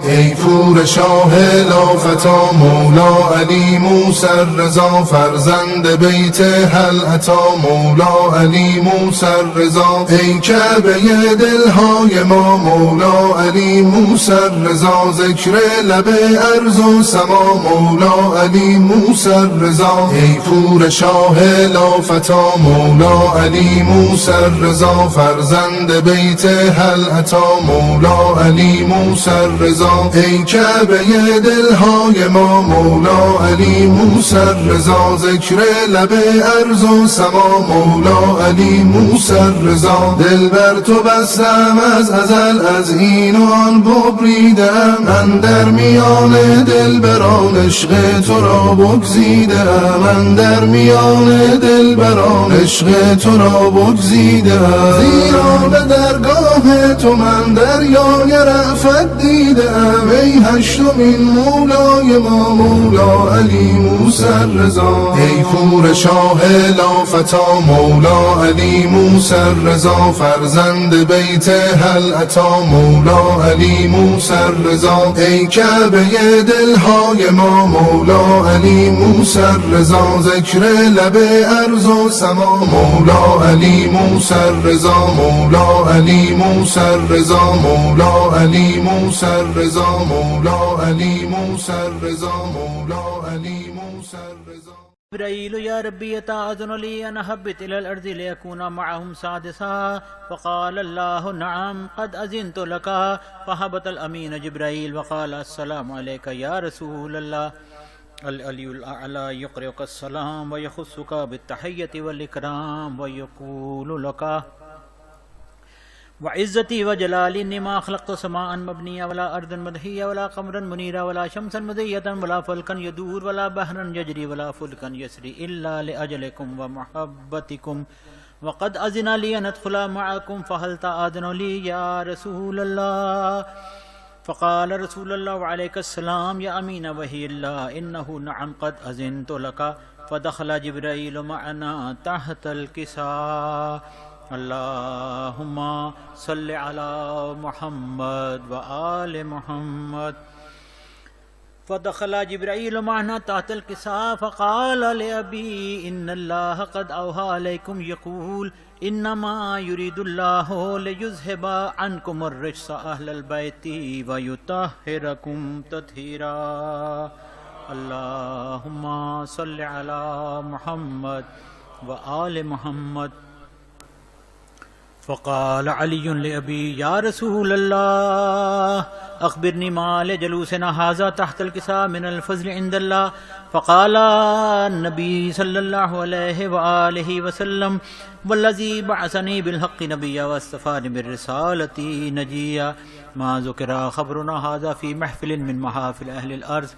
ای پور شاه لافتا مولا علی موسی رضا، فرزند بیت هل عطا مولا علی موسی رضا. ای کعبه دلهای ما مولا علی موسی رضا، ذکر لب ارض و سما مولا علی موسی رضا. ای پور شاه لافتا مولا علی موسی رضا، فرزند بیت هل عطا مولا علی موسی رضا. ای کعبه دلهای ما مولا علی موسی رضا، ذکر لب ارض و سما مولا علی موسی رضا. دل بر تو بستم از ازل، از این و آن ببریدم، من در میان دلبران عشق تو را بگزیدم، من در میان دلبران عشق تو را بگزیدم. زیرا به درگاه تو من دریای رأفت دیدم، ای هشتمین مولای ما مولا علی موسی رضا. ای پور شاه لافتا مولا علی موسی رضا، فرزند بیت هل عطا مولا علی موسی رضا. ای کعبه دلهای ما مولا علی موسی رضا، ذکر لب ارض و سما مولا علی موسی رضا، مولا علی موسی رضا، مولا علی موسی رضا، مولا علی موسی رضا، مولا علی موسی رضا. جبرائيل يا ربي يتأذن لي أن أهبط إلى الأرض ليكون معهم سادسا، فقال الله نعم قد أذنت لك. فهبط الأمين جبرائيل وقال السلام عليك يا رسول الله. العلي الأعلى يقرئك السلام ويخصك بالتحية والإكرام ويقول لك وعزتي وجلالي إني ما خلقت سماء مبنية ولا أرضا مدحية ولا قمرا منيرا ولا شمسا مضية ولا فلكا يدور ولا بحرا يجري ولا فلكا يسري إلا لأجلكم ومحبتكم، وقد أذن لي أن أدخل معكم، فهل تأذن لي يا رسول الله؟ فقال رسول الله عليك السلام يا أمين وحي الله إنه نعم قد أذنت لك. فدخل جبرائيل معنا تحت الكساء. اللهم صل على محمد وآل محمد. فدخل جبرائيل معنا تحت الكساء فقال لأبي إن الله قد أوحى عليكم يقول إنما يريد الله ليذهب عنكم الرجس أهل البيت ويطهركم تطهيرا. اللهم صل على محمد وآل محمد. فقال علي لأبي يا رسول الله أخبرني ما لجلوسنا هذا تحت الكساء من الفضل عند الله. فقال النبي صلى الله عليه وآله وسلم والذي بعثني بالحق نبيا واصطفاني بالرسالة نجيا، ما ذكر خبرنا هذا في محفل من محافل أهل الأرض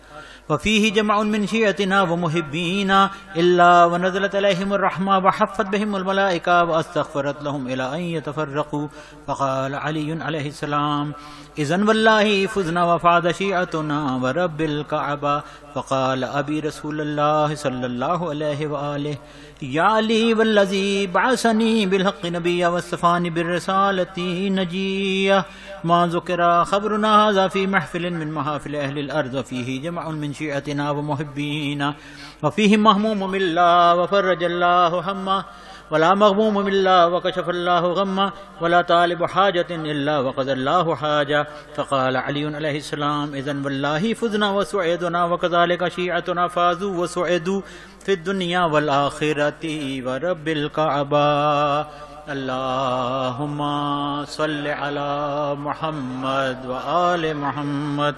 وفيه جمع من شيعتنا ومحبينا إلا ونزلت عليهم الرحمة وحفت بهم الملائكة واستغفرت لهم إلى أن يتفرقوا. فقال علي عليه السلام إذن والله فزنا وفاد شيعتنا ورب الكعبة. فقال أبي رسول الله صلى الله عليه وآله يا علي والذي بعثني بالحق نبيا واصطفاني بالرسالة نجيا، ما ذكر خبرنا هذا في محفل من محافل أهل الأرض وفيه جمع من شيعتنا ومحبينا وفيهم مهموم بالله وفرج الله همه ولا مغموم بالله وكشف الله غمه ولا طالب حاجة إلا وقضى الله حاجة. فقال علي عليه السلام إذن والله فزنا وسعدنا وكذلك شيعتنا فازوا وسعدوا في الدنيا والآخرة ورب الكعبة. اللهم صل على محمد وآل محمد.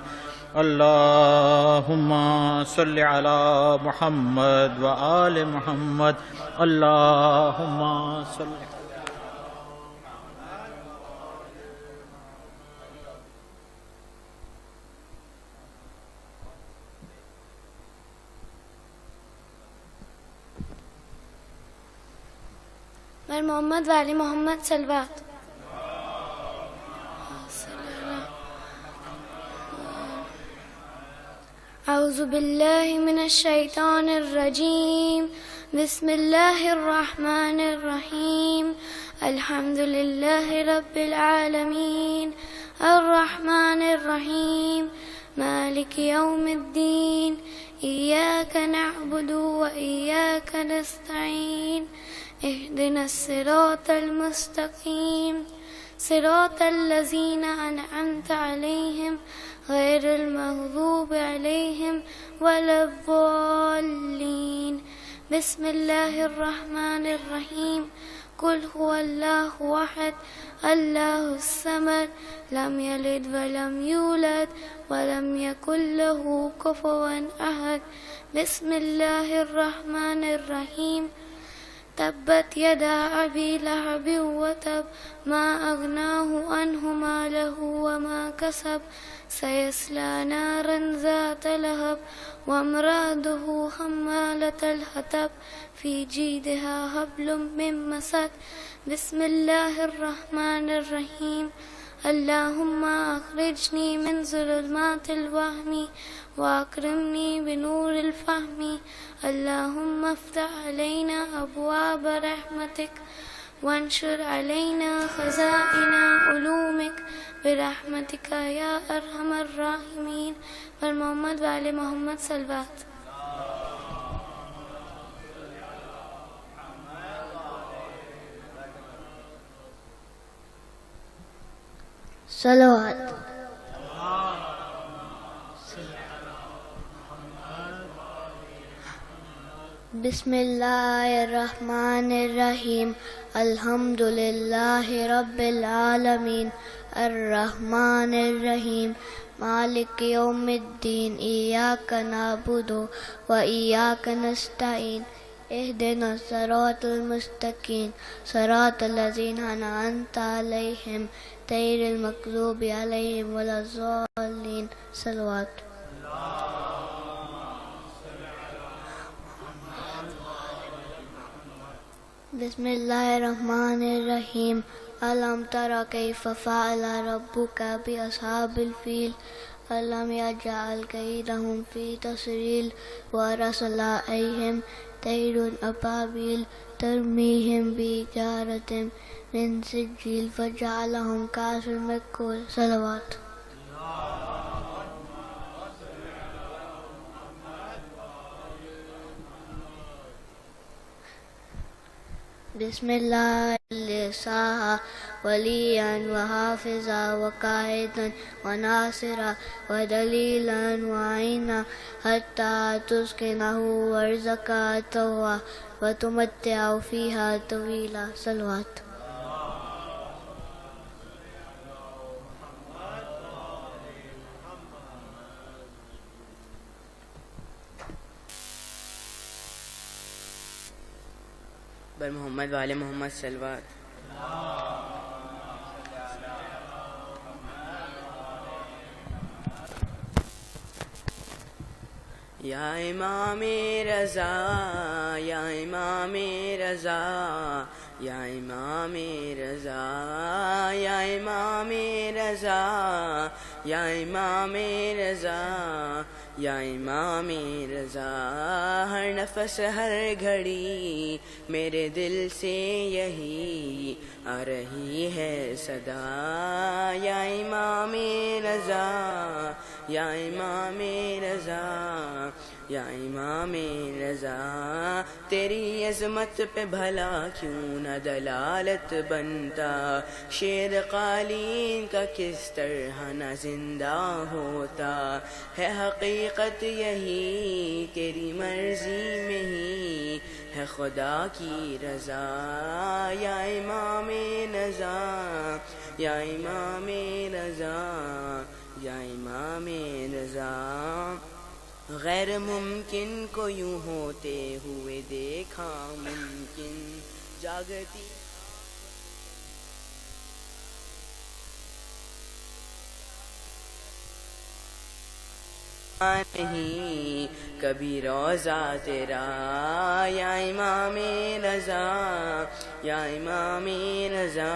اللهم صل على محمد وآل محمد. اللهم صل. بر محمد و علی محمد صلوات. أعوذ بالله من الشيطان الرجيم. بسم الله الرحمن الرحيم الحمد لله رب العالمين الرحمن الرحيم مالك يوم الدين إياك نعبد وإياك نستعين اهدنا الصراط المستقيم صراط الذين أنعمت عليهم غير المغضوب عليهم ولا الضالين بسم الله الرحمن الرحيم قل هو الله أحد الله الصمد لم يلد ولم يولد ولم يكن له كفوا أحد بسم الله الرحمن الرحيم تبت يدا أبي لهب وتب ما أغناه عنه ماله وما كسب سيصلى نارا ذات لهب وامرأته حمالة الحطب في جيدها حبل من مسد بسم الله الرحمن الرحيم اللهم أخرجني من ظلمات الوهم وأكرمني بنور الفهم اللهم افتح علينا أبواب رحمتك وانشر علينا خزائن علومك برحمتك يا أرحم الراحمين پر محمد وآل محمد صلوات صلوات بسم اللہ الرحمن الرحیم الحمد للہ رب العالمین الرحمن الرحیم مالک یوم الدین ایاک نعبد و ایاک نستعین اہدنا الصراط المستقیم صراط الذین انعمت علیہم غیر المغضوب علیہم ولا الضالین صلوات بسم اللہ الرحمن الرحیم الم تر کیف فعل ربک باصحاب الفیل الم یجعل کیدہم فی تضلیل وارسل علیہم طیر ابابیل ترمیہم بحجارۃ من سجیل فجعلہم کعصف مأکول صلوات بسم اللہ لساہا ولیاً وحافظا وقائدا وناصرا ودلیلا وعینا حتی تسکنہ ورزقا توا وتمتع فیہا طویلا صلوات بر محمد وآل محمد صلوات یا امام رضا یا امام رضا یا امام رضا یا امام رضا یا امام رضا یا امام رضا ہر نفس ہر گھڑی میرے دل سے یہی آ رہی ہے صدا یا امام رضا یا امام رضا یا امام رضا تیری عظمت پہ بھلا کیوں نہ دلالت بنتا شیر قالین کا کس طرح نہ زندہ ہوتا ہے حقیقت یہی تیری مرضی میں ہی ہے خدا کی رضا یا امام رضا یا امام رضا یا امام رضا غیر ممکن کو یوں ہوتے ہوئے دیکھا ممکن جاگتی نہیں کبھی روزہ تیرا یا امام رضا یا امام رضا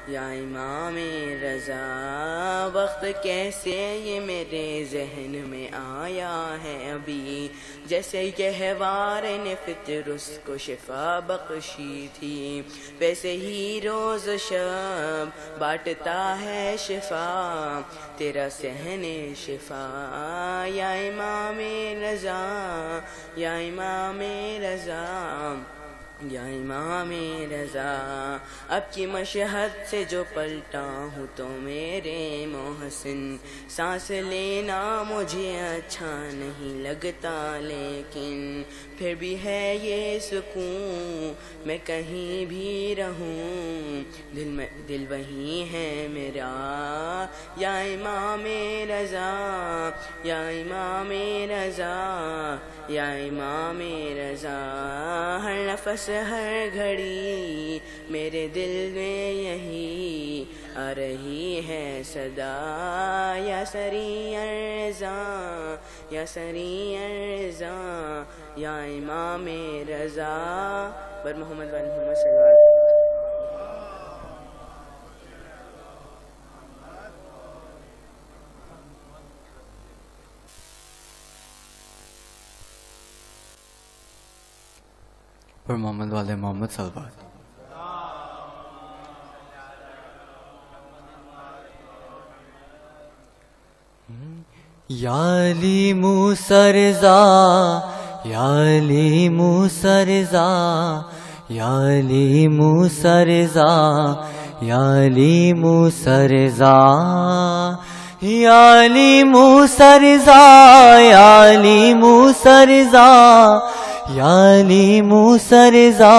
یا امام رضا وقت کیسے یہ میرے ذہن میں آیا ہے ابھی جیسے گہوار نے فطر اس کو شفا بخشی تھی، ویسے ہی روز شب بانٹتا ہے شفا تیرا صحن شفا، یا امام رضا یا امام رضا یا امام رضا۔ اب کی مشہد سے جو پلٹا ہوں تو میرے محسن، سانس لینا مجھے اچھا نہیں لگتا، لیکن پھر بھی ہے یہ سکون میں کہیں بھی رہوں، دل وہی ہے میرا، یا امام رضا یا امام رضا یا امام رضا۔ ہر نفس ہر گھڑی میرے دل میں یہی آ رہی ہے صدا، یا سری رضا یا سری رضا یا امام رضا۔ بر محمد و آل محمد صلی اللہ علیہ وسلم۔ پر محمد والے محمد صلی اللہ علیہ وسلم۔ یا علی موسیٰ رضا یا علی موسیٰ رضا یا علی موسیٰ رضا یا علی موسیٰ رضا یا علی موسیٰ رضا یا علی موسیٰ رضا یا علی موسیٰ رضا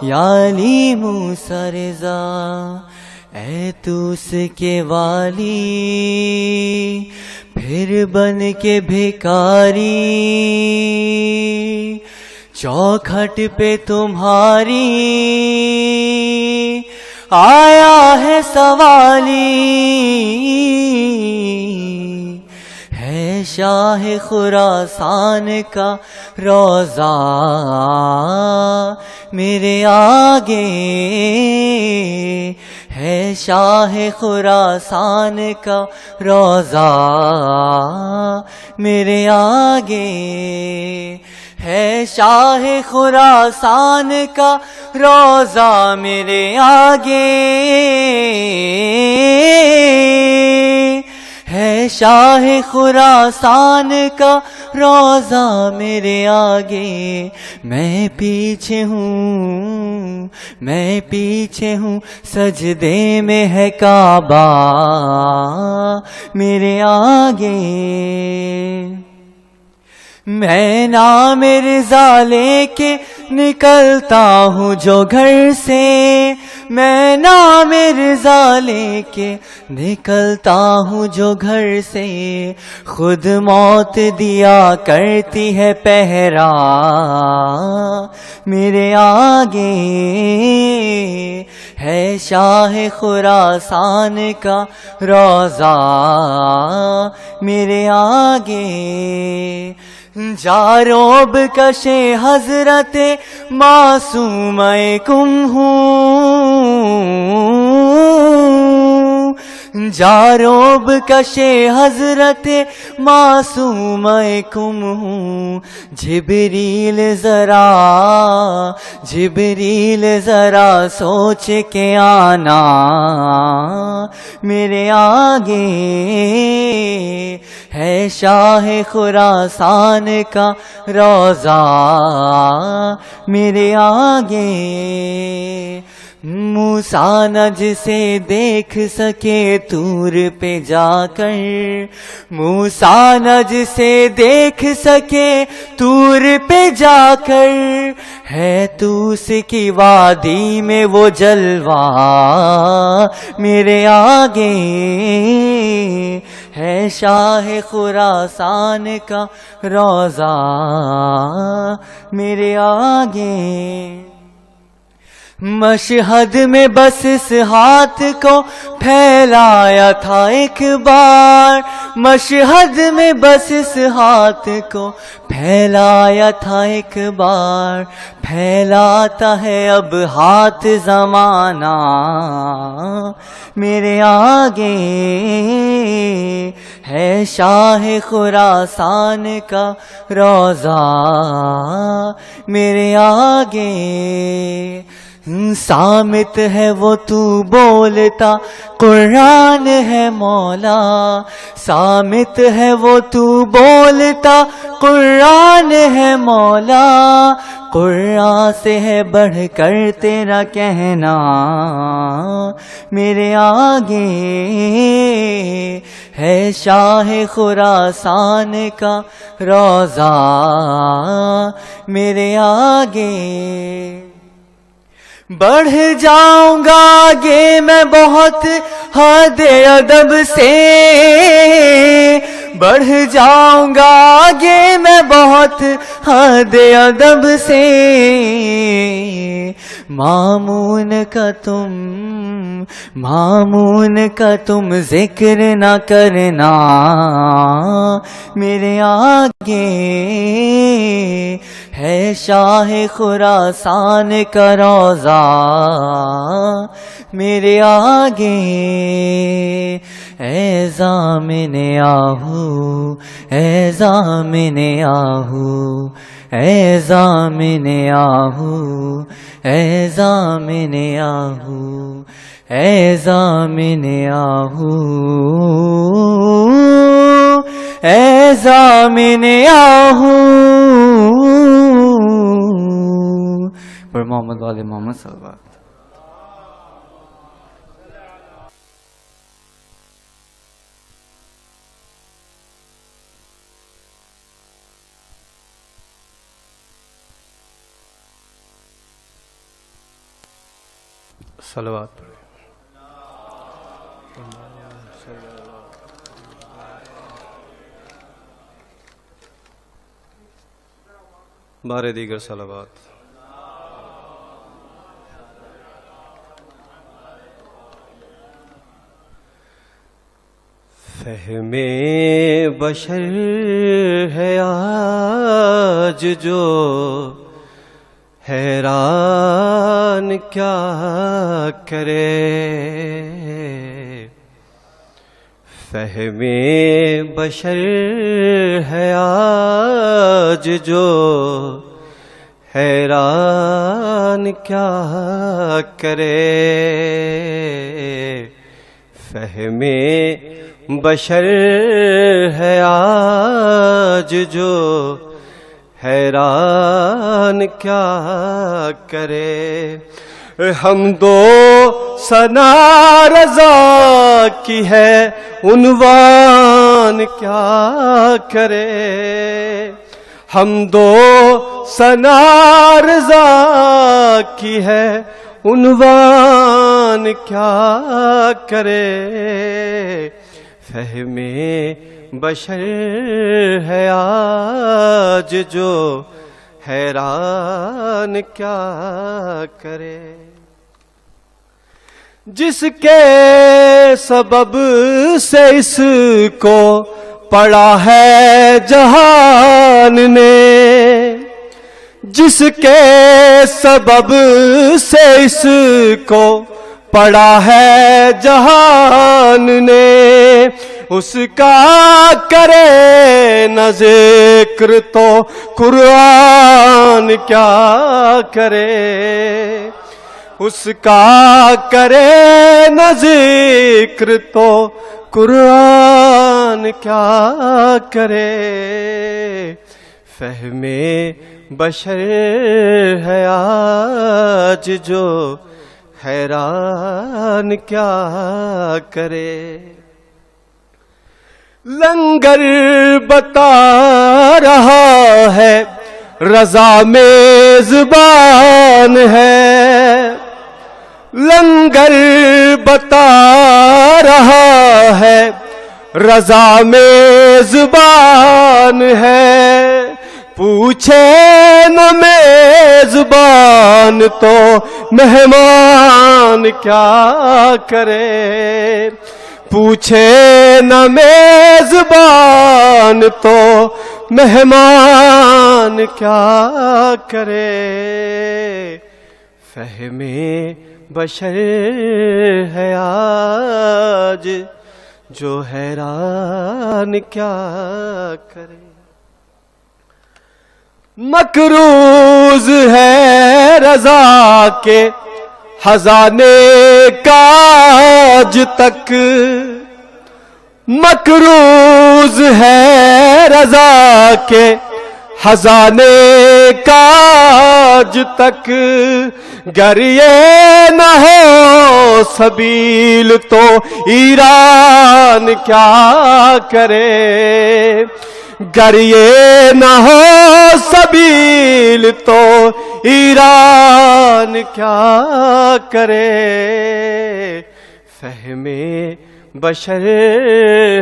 یا علی موسیٰ رضا۔ اے تو اس کے والی پھر بن کے بھیکاری، چوکھٹ پہ تمہاری آیا ہے سوالی، ہے شاہ خراسان کا روضہ میرے آگے، ہے شاہ خراسان کا روضہ میرے آگے، ہے شاہ خراسان کا روضہ میرے آگے، ہے شاہ خراسان کا روضہ میرے آگے۔ میں پیچھے ہوں میں پیچھے ہوں، سجدے میں ہے کعبہ میرے آگے، میں نام رضا لے کے نکلتا ہوں جو گھر سے، میں نام رضا لے کے نکلتا ہوں جو گھر سے، خود موت دیا کرتی ہے پہرا میرے آگے، ہے شاہ خراسان کا روضہ میرے آگے۔ جاروب کشے حضرت معصوم کم ہوں، جاروب کشے حضرت معصوم کم ہوں، جبریل ذرا سوچ کے آنا میرے آگے، ہے شاہ خراسان کا روضہ میرے آگے۔ موسیٰ نج سے دیکھ سکے طور پہ جا کر، موسیٰ نج سے دیکھ سکے طور پہ جا کر، ہے توس کی وادی میں وہ جلوہ میرے آگے، ہے شاہ خراسان کا روضہ میرے آگے۔ مشہد میں بس اس ہاتھ کو پھیلایا تھا ایک بار، مشہد میں بس اس ہاتھ کو پھیلایا تھا ایک بار، پھیلاتا ہے اب ہاتھ زمانہ میرے آگے، ہے شاہ خراسان کا روضہ میرے آگے، صامت ہے وہ تو بولتا قرآن ہے مولا، صامت ہے وہ تو بولتا قرآن ہے مولا، قرآن سے ہے بڑھ کر تیرا کہنا میرے آگے، ہے شاہ خراسان کا روضہ میرے آگے۔ بڑھ جاؤں گا آگے میں بہت حد ادب سے، بڑھ جاؤں گا آگے میں بہت حد ادب سے، مامون کا تم ذکر نہ کرنا میرے آگے، ہے شاہ خراسان کا روضہ میرے آگے، اے ضامن آہو اے ضامن آہو اے ضامن آہو اے ضامن آہو اے ضامن آہو اے ضامن آہو، پر محمد والے محمد صلی اللہ علیہ وسلم۔ صلوات پڑھیں۔ بارے دیگر صلوات۔ فہم بشر ہے آج جو حیران کیا کرے، فہم بشر ہے آج جو حیران کیا کرے، فہم بشر ہے آج جو حیران کیا کرے، حمد و ثنا رضا کی ہے عنوان کیا کرے، حمد و ثنا رضا کی ہے عنوان کیا کرے، فہم بشر ہے آج جو حیران کیا کرے، جس کے سبب سے اس کو پڑا ہے جہان نے، جس کے سبب سے اس کو پڑا ہے جہان نے، اس کا کرے نہ ذکر تو قرآن کیا کرے، اس کا کرے نہ ذکر تو قرآن کیا کرے، فہم بشر ہے آج جو حیران کیا کرے، لنگر بتا رہا ہے رضا میزبان ہے، لنگر بتا رہا ہے رضا میزبان ہے، پوچھے نہ میزبان تو مہمان کیا کرے، پوچھے نہ میزبان تو مہمان کیا کرے، فہم بشر ہے آج جو حیران کیا کرے. مقروض ہے رضا کے خزانے کا آج تک، مقروض ہے رضا کے خزانے کا آج تک. گر یہ نہ ہو سبیل تو ایران کیا کرے. گر یہ نہ ہو سبیل تو ایران کیا کرے. فہم بشر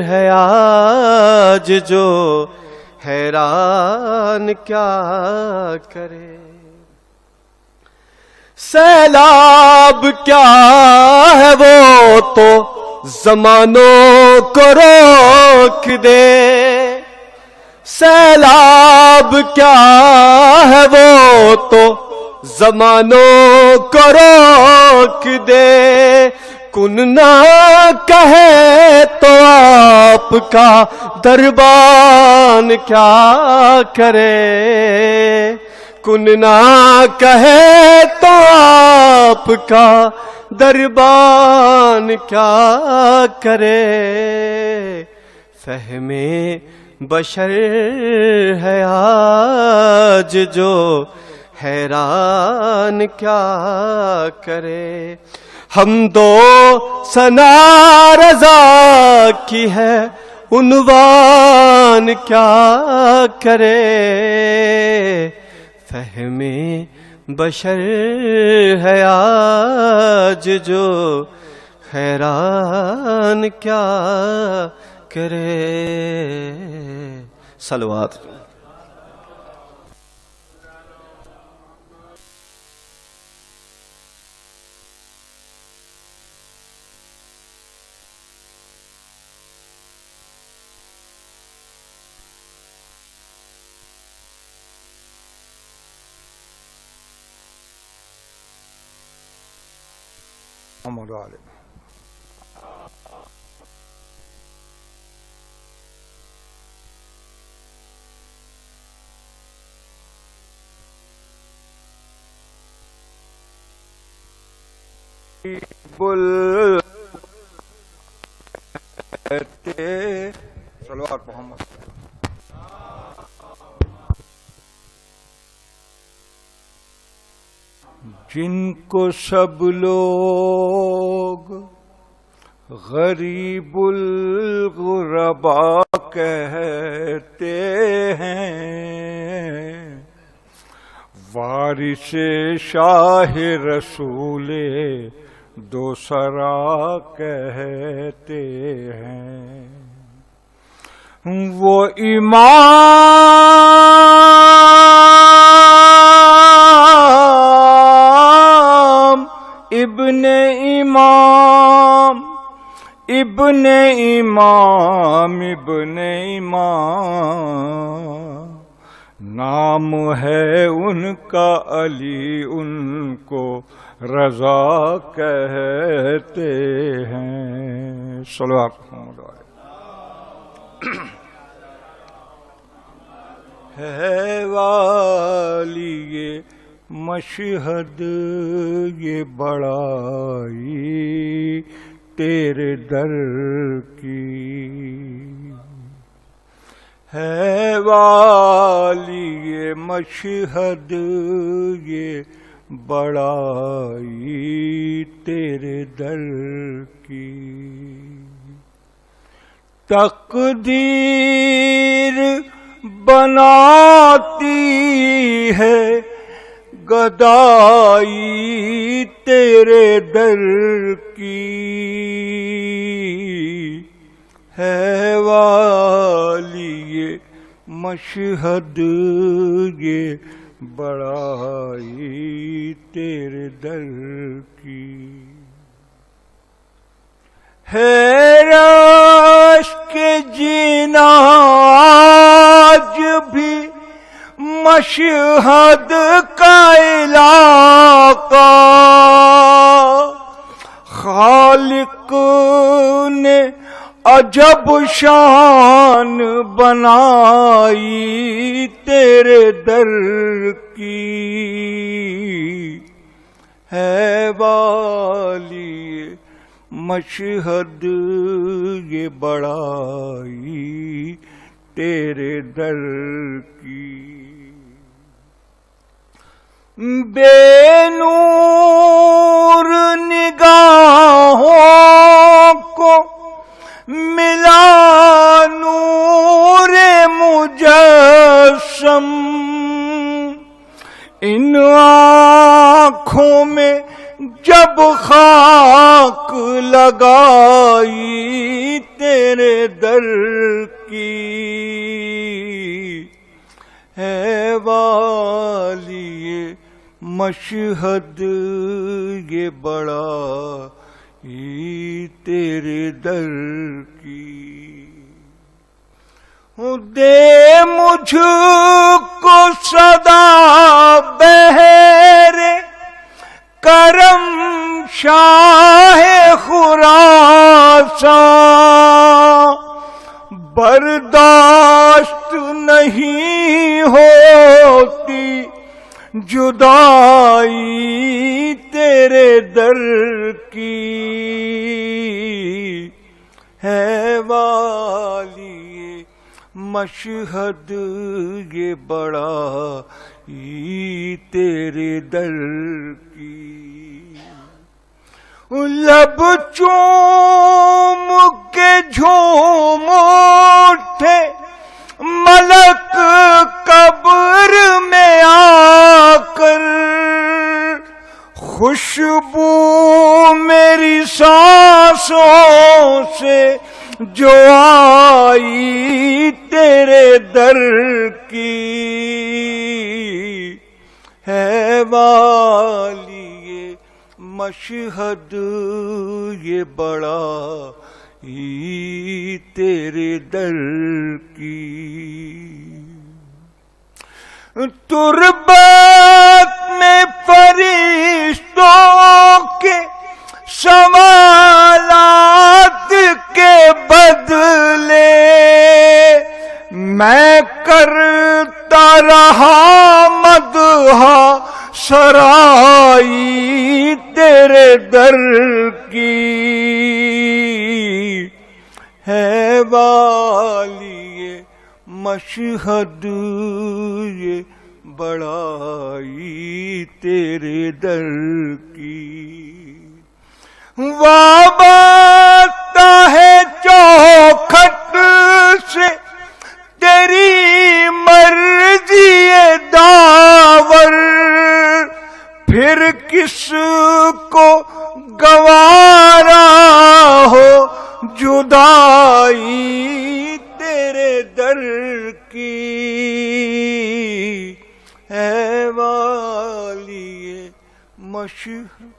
ہے آج جو حیران کیا کرے. سیلاب کیا ہے وہ تو زمانوں کو روک دے. سیلاب کیا ہے وہ تو زمانوں کو روک دے. کن نہ کہے تو آپ کا دربان کیا کرے. کن نہ کہے تو آپ کا دربان کیا کرے. فہم بشر ہے آج جو حیران کیا کرے. حمد و ثنا رضا کی ہے عنوان کیا کرے. فہم بشر ہے آج جو حیران کیا کرے. صلوات. محمد علیہ. صلوات محمد. جن کو سب لوگ غریب الغربا کہتے ہیں، وارث شاہ رسول دوسرا کہتے ہیں. وہ امام ابن امام ابن امام ابن امام نام ہے ان کا علی، ان کو رضا کہتے ہیں. صلوات محمد علیہ. ہے والی یہ مشہد یہ بڑائی تیرے در کی، ہے والی یہ مشہد یہ بڑائی تیرے در کی. تقدیر بناتی ہے گدائی تیرے در کی، ہے والی یہ مشہد یہ بڑائی تیرے در کی. ہے رشک جینا آج بھی مشہد کا علاقہ، خالق نے عجب شان بنائی تیرے در کی، ہے والی مشہد یہ بڑائی تیرے در کی۔ بے نور نگاہوں کو ملا نور مجسم، ان آنکھوں میں جب خاک لگائی تیرے در کی، ہے والی مشہد یہ بڑا تیرے در کی۔ دے مجھ کو صدا بہر کرم شاہ خراساں، برداشت نہیں ہوتی جدائی تیرے در کی، ہے والی مشہد یہ بڑا تیرے در کی۔ لب چوم کے جھوم اٹھے ملک قبر میں آ کر، خوشبو میری سانسوں سے جو آئی تیرے در کی، ہے والی مشہد یہ بڑا تیرے در کی۔ تربت میں فرشتوں کے سوالات کے بدلے میں کرتا رہا مدح سرائی تیرے در کی، ہے والی مشہد یہ بڑائی تیرے در کی۔ وابستہ ہے چوکھٹ سے تیری مرضی داور، پھر کس کو گوارا ہو جدائی تیرے در کی، ہے والی مشہد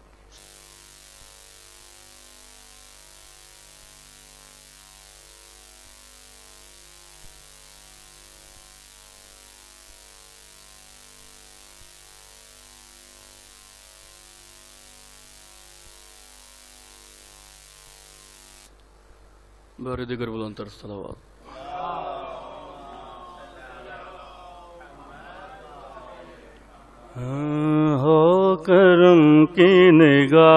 بار دیگر بلندتر صلوات۔ ہو کرم کی نگاہ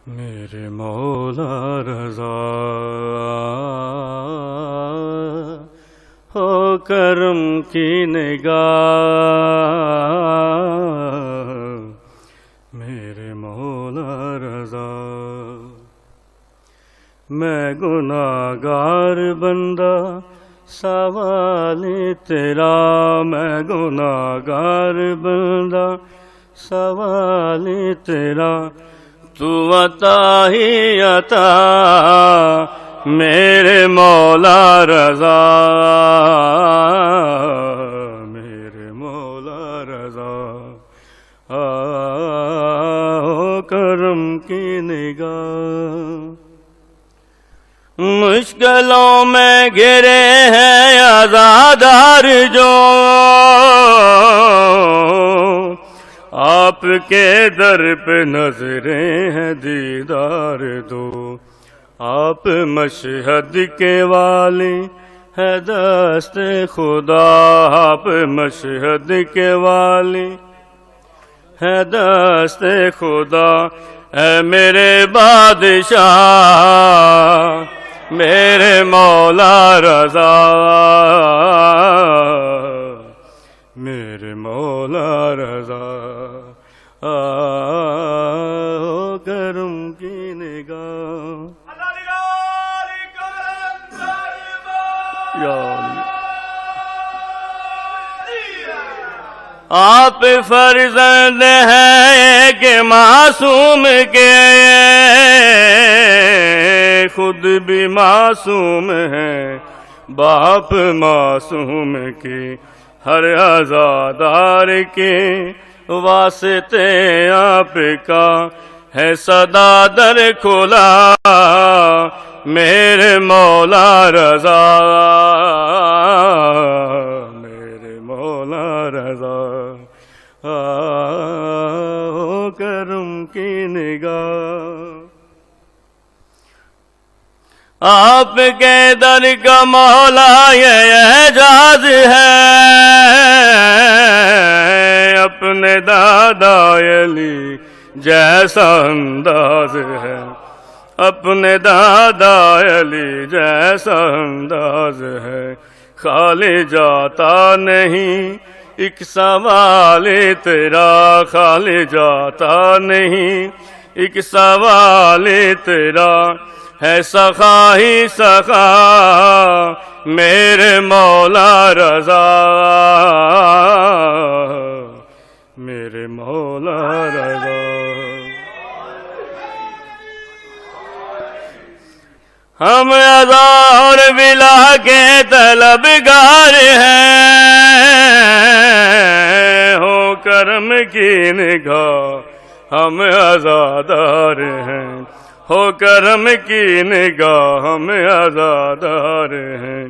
میرے مولا رضا، ہو کرم کی نگاہ میرے مولا رضا، میں گناہگار بندہ سوال تیرا، میں گناہگار بندہ سوال تیرا، تو عطا ہی عطا میرے مولا رضا، میرے مولا رضا، کرم کی نگاہ۔ مشکلوں میں گرے ہیں عزادار جو، آپ کے در پہ نظریں ہیں دیدار دو. آپ مشہد کے والی ہے دست خدا. آپ مشہد کے والی ہے دست خدا. اے میرے بادشاہ میرے مولا رضا. میرے مولا رضا ہو کرم کی نگاہ. یا اللہ. آپ فرزند ہیں کہ معصوم کے خود بھی معصوم ہیں. باپ معصوم کی ہر عزادار کے واسطے آپ کا ہے صدا در کھلا. میرے مولا رضا میرے مولا رضا ہو کرم کی نگاہ. آپ کے در کا مولا یہ اعجاز ہے. اپنے دادا علی جیسا انداز ہے. اپنے دادا علی جیسا انداز ہے. خالی جاتا نہیں ایک سوال تیرا. خالی جاتا نہیں ایک سوال تیرا. ہے سخا ہی سخا میرے مولا رضا. میرے مولا رضا. ہم عزا اور بلا کے طلبگار ہیں. ہو کرم کی نگاہ ہم عزادار ہیں. ہو کرم کی نگاہ ہم عزادار ہیں.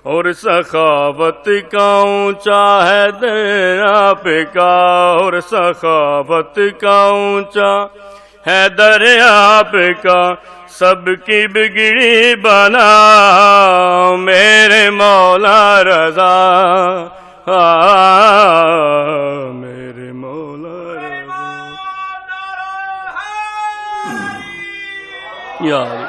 اور سخاوت کا اونچا ہے در آپ کا. اور سخاوت کا اونچا ہے در آپ کا. سب کی بگڑی بنا میرے مولا رضا. میرے مولا رضا. یا اللہ.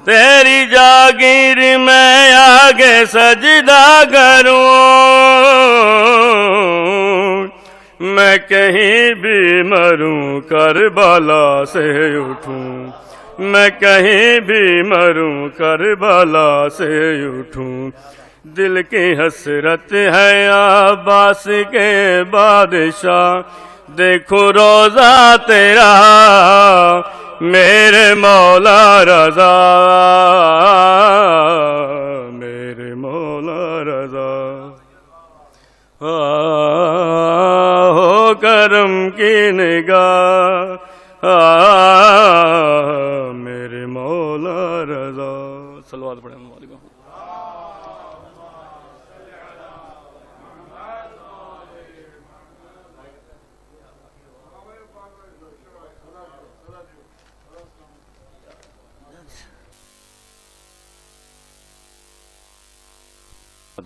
تیری جاگیر میں آگے سجدہ کروں. میں کہیں بھی مروں کربلا سے اٹھوں. میں کہیں بھی مروں کربلا سے اٹھوں. دل کی حسرت ہے عباس کے بادشاہ. دیکھو روزہ تیرا میرے مولا رضا. میرے مولا رضا ہو کرم کی نگاہ. میرے مولا رضا. صلوات پڑھیں.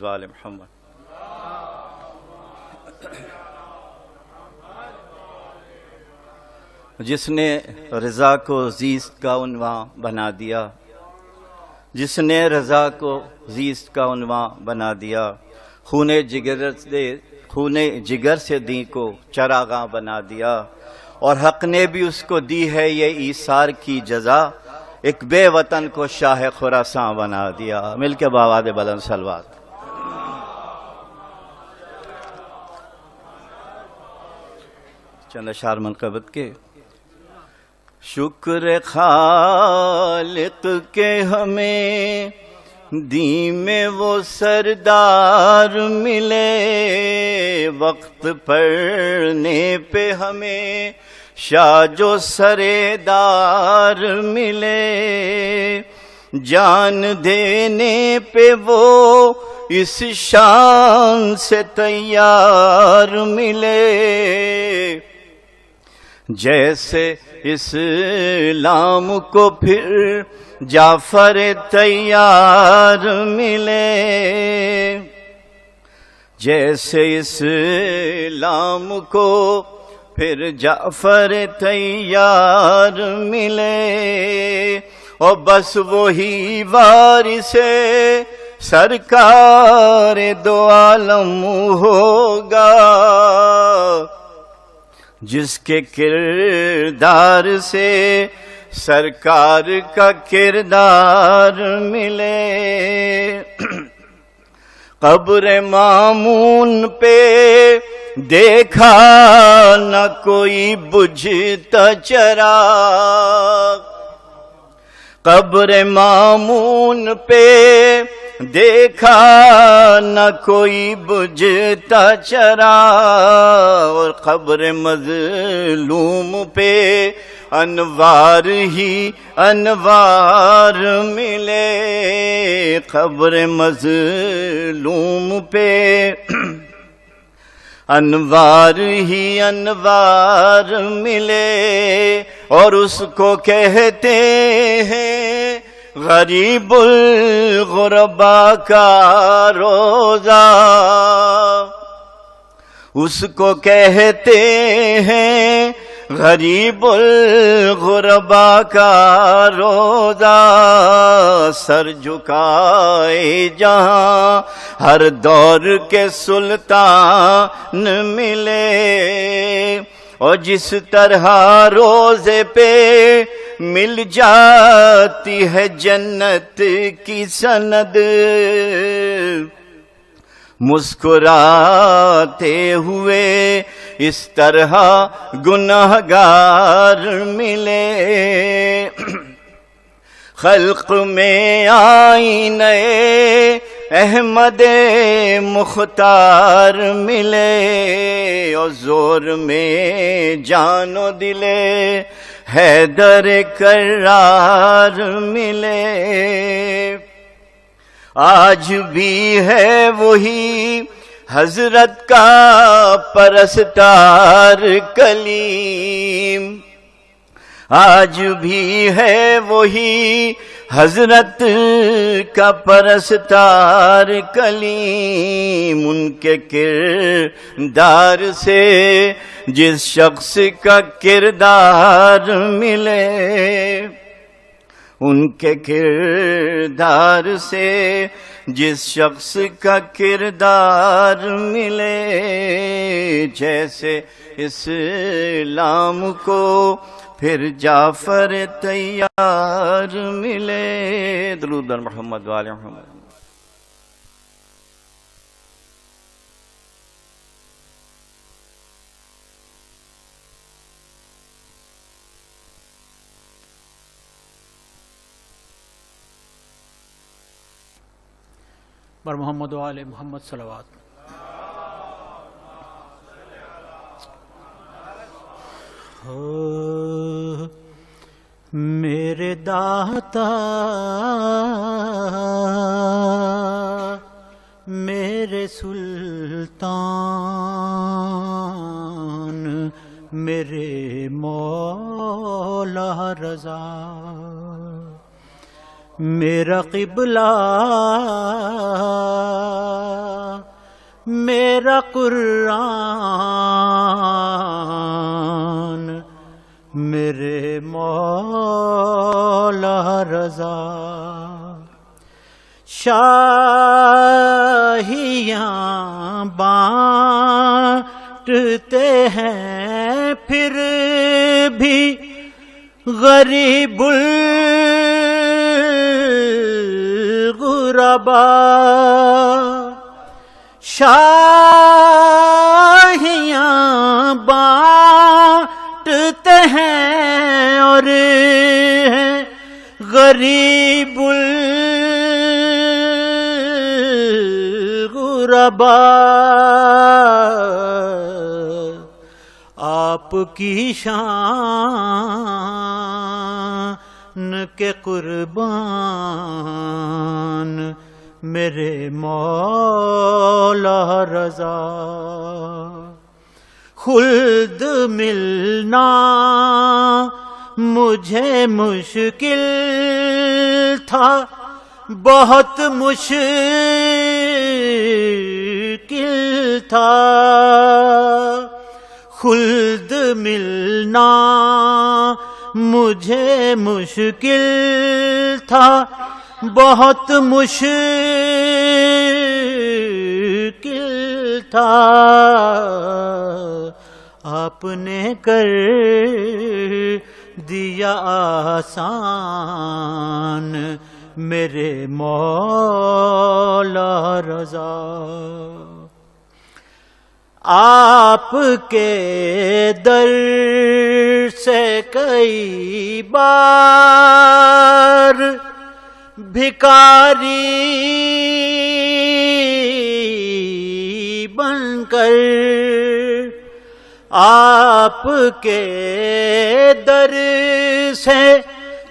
وآل محمد. جس نے رضا کو زیست کا عنوان بنا دیا. جس نے رضا کو زیست کا عنوان بنا دیا. خون جگر سے دین کو چراغاں بنا دیا. اور حق نے بھی اس کو دی ہے یہ ایثار کی جزا. ایک بے وطن کو شاہ خراساں بنا دیا. مل کے باواد بلند صلوات. چند اشعار منقبت کے. شکر خالق کے ہمیں دین میں وہ سردار ملے. وقت پڑنے پہ ہمیں شاہ جو سردار ملے. جان دینے پہ وہ اس شان سے تیار ملے، جیسے اسلام کو پھر جعفر تیار ملے، جیسے اسلام کو پھر جعفر تیار ملے، اور بس وہی وارث سرکار دو عالم ہوگا، جس کے کردار سے سرکار کا کردار ملے۔ قبر مامون پہ دیکھا نہ کوئی بجھتا چراغ، قبر مامون پہ دیکھا نہ کوئی بجھتا چراغ، اور قبر مظلوم پہ انوار ہی انوار ملے، قبر مظلوم پہ انوار ہی انوار ملے، اور اس کو کہتے ہیں غریب الغرباء کا روزہ، اس کو کہتے ہیں غریب الغرباء کا روزہ، سر جھکائے جہاں ہر دور کے سلطان ملے، اور جس طرح روزے پہ مل جاتی ہے جنت کی سند، مسکراتے ہوئے اس طرح گنہگار ملے، خلق میں آئینہ احمد مختار ملے، اور زور میں جان و دل حیدر کرار ملے، آج بھی ہے وہی حضرت کا پرستار کلیم، آج بھی ہے وہی حضرت کا پرستار کلیم، ان کے کردار سے جس شخص کا کردار ملے، ان کے کردار سے جس شخص کا کردار ملے، جیسے اسلام کو پھر جعفر تیار ملے۔ درود بر محمد و آل محمد۔ بر محمد و آل محمد صلوات۔ میرے داتا میرے سلطان میرے مولا رضا، میرا قبلہ میرا قرآن میرے مولا رضا، شاہیاں بانٹتے ہیں پھر بھی غریب الغرباء، شاہیاں بانٹتے ہیں اور غریب الغرباء، آپ کی شان کے قربان میرے مولا رضا. خلد ملنا مجھے مشکل تھا، بہت مشکل تھا. خلد ملنا مجھے مشکل تھا، بہت مشکل تھا. آپ نے کر دیا آسان میرے مولا رضا. آپ کے در سے کئی بار بھکاری بن کر، آپ کے در سے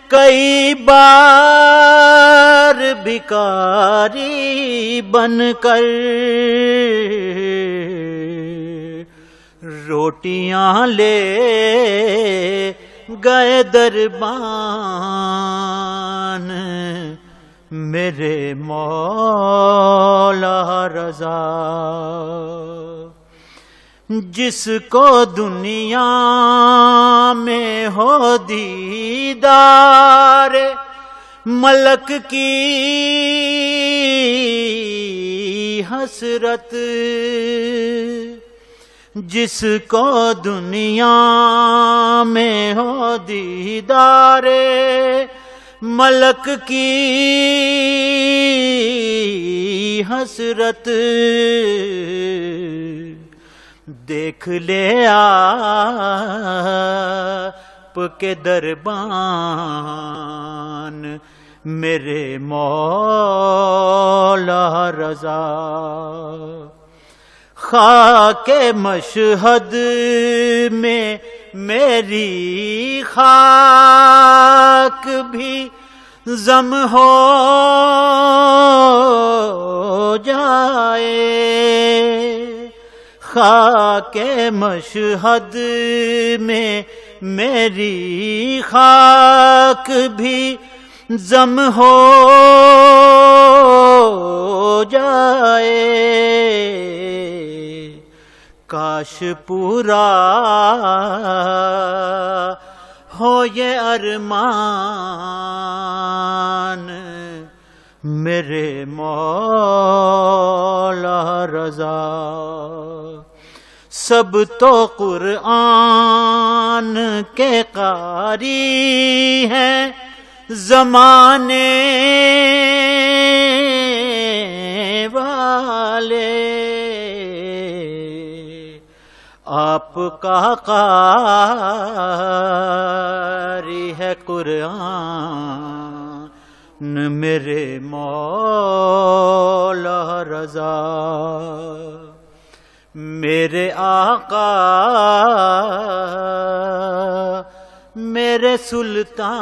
کئی بار بھکاری بن کر روٹیاں لے گئے دربان میرے مولا رضا. جس کو دنیا میں ہو دیدار ملک کی حسرت، جس کو دنیا میں ہو دیدار ملک کی حسرت، دیکھ لے آپ کے دربان میرے مولا رضا. خاک مشہد میں میری خاک بھی ضم ہو جائے، خاک مشہد میں میری خاک بھی ضم ہو جائے. کاش پورا ہو یہ ارمان میرے مولا رضا. سب تو قرآن کے قاری ہیں زمانے والے، آپ کا قاری ہے قرآن میرے مولا رضا. میرے آقا میرے سلطان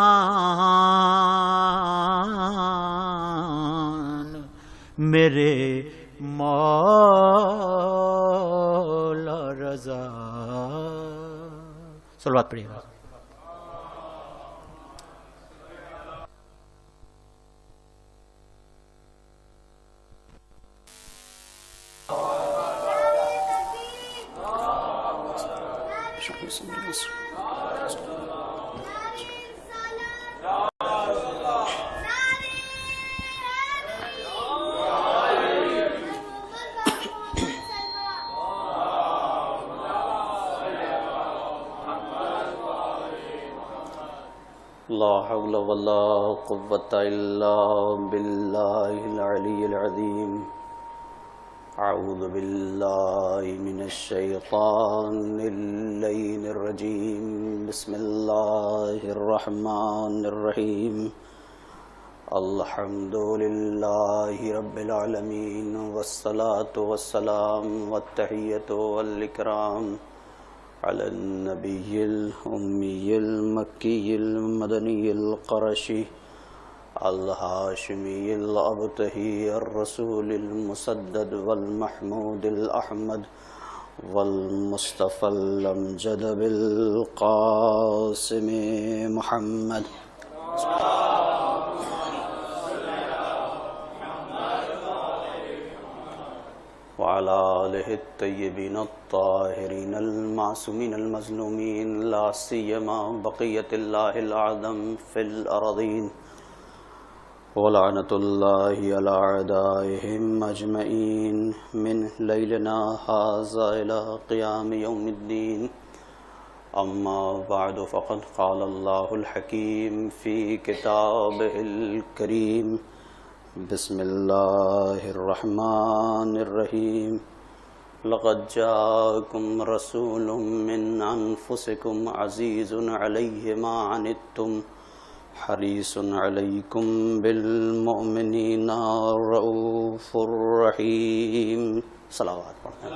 میرے مولا رضا. صلوات پڑھیے گا. لا حول ولا قوة إلا بالله العلي العظيم. أعوذ بالله من الشيطان اللعين الرجيم. بسم الله الرحمن الرحيم. الحمد لله رب العالمين والصلاة والسلام والتحية والإكرام على النبي الأمي المكي المدني القرشي الهاشمي الأبتهي الرسول المسدد والمحمود الأحمد والمصطفى الأمجد بالقاسم محمد وعلى آله الطيبين الطاهرين المعصومين المظلومين لا سيما بقية الله الأعظم في الأرضين ولعنة الله على أعدائهم أجمعين من ليلنا هذا إلى قيام يوم الدين أما بعد فقد قال الله الحكيم في كتابه الكريم بسم الله الرحمن الرحيم لقد جاءكم رسول من أنفسكم عزيز عليه ما عنتم حريص عليكم بالمؤمنين رؤوف رحيم صلوات پڑھیں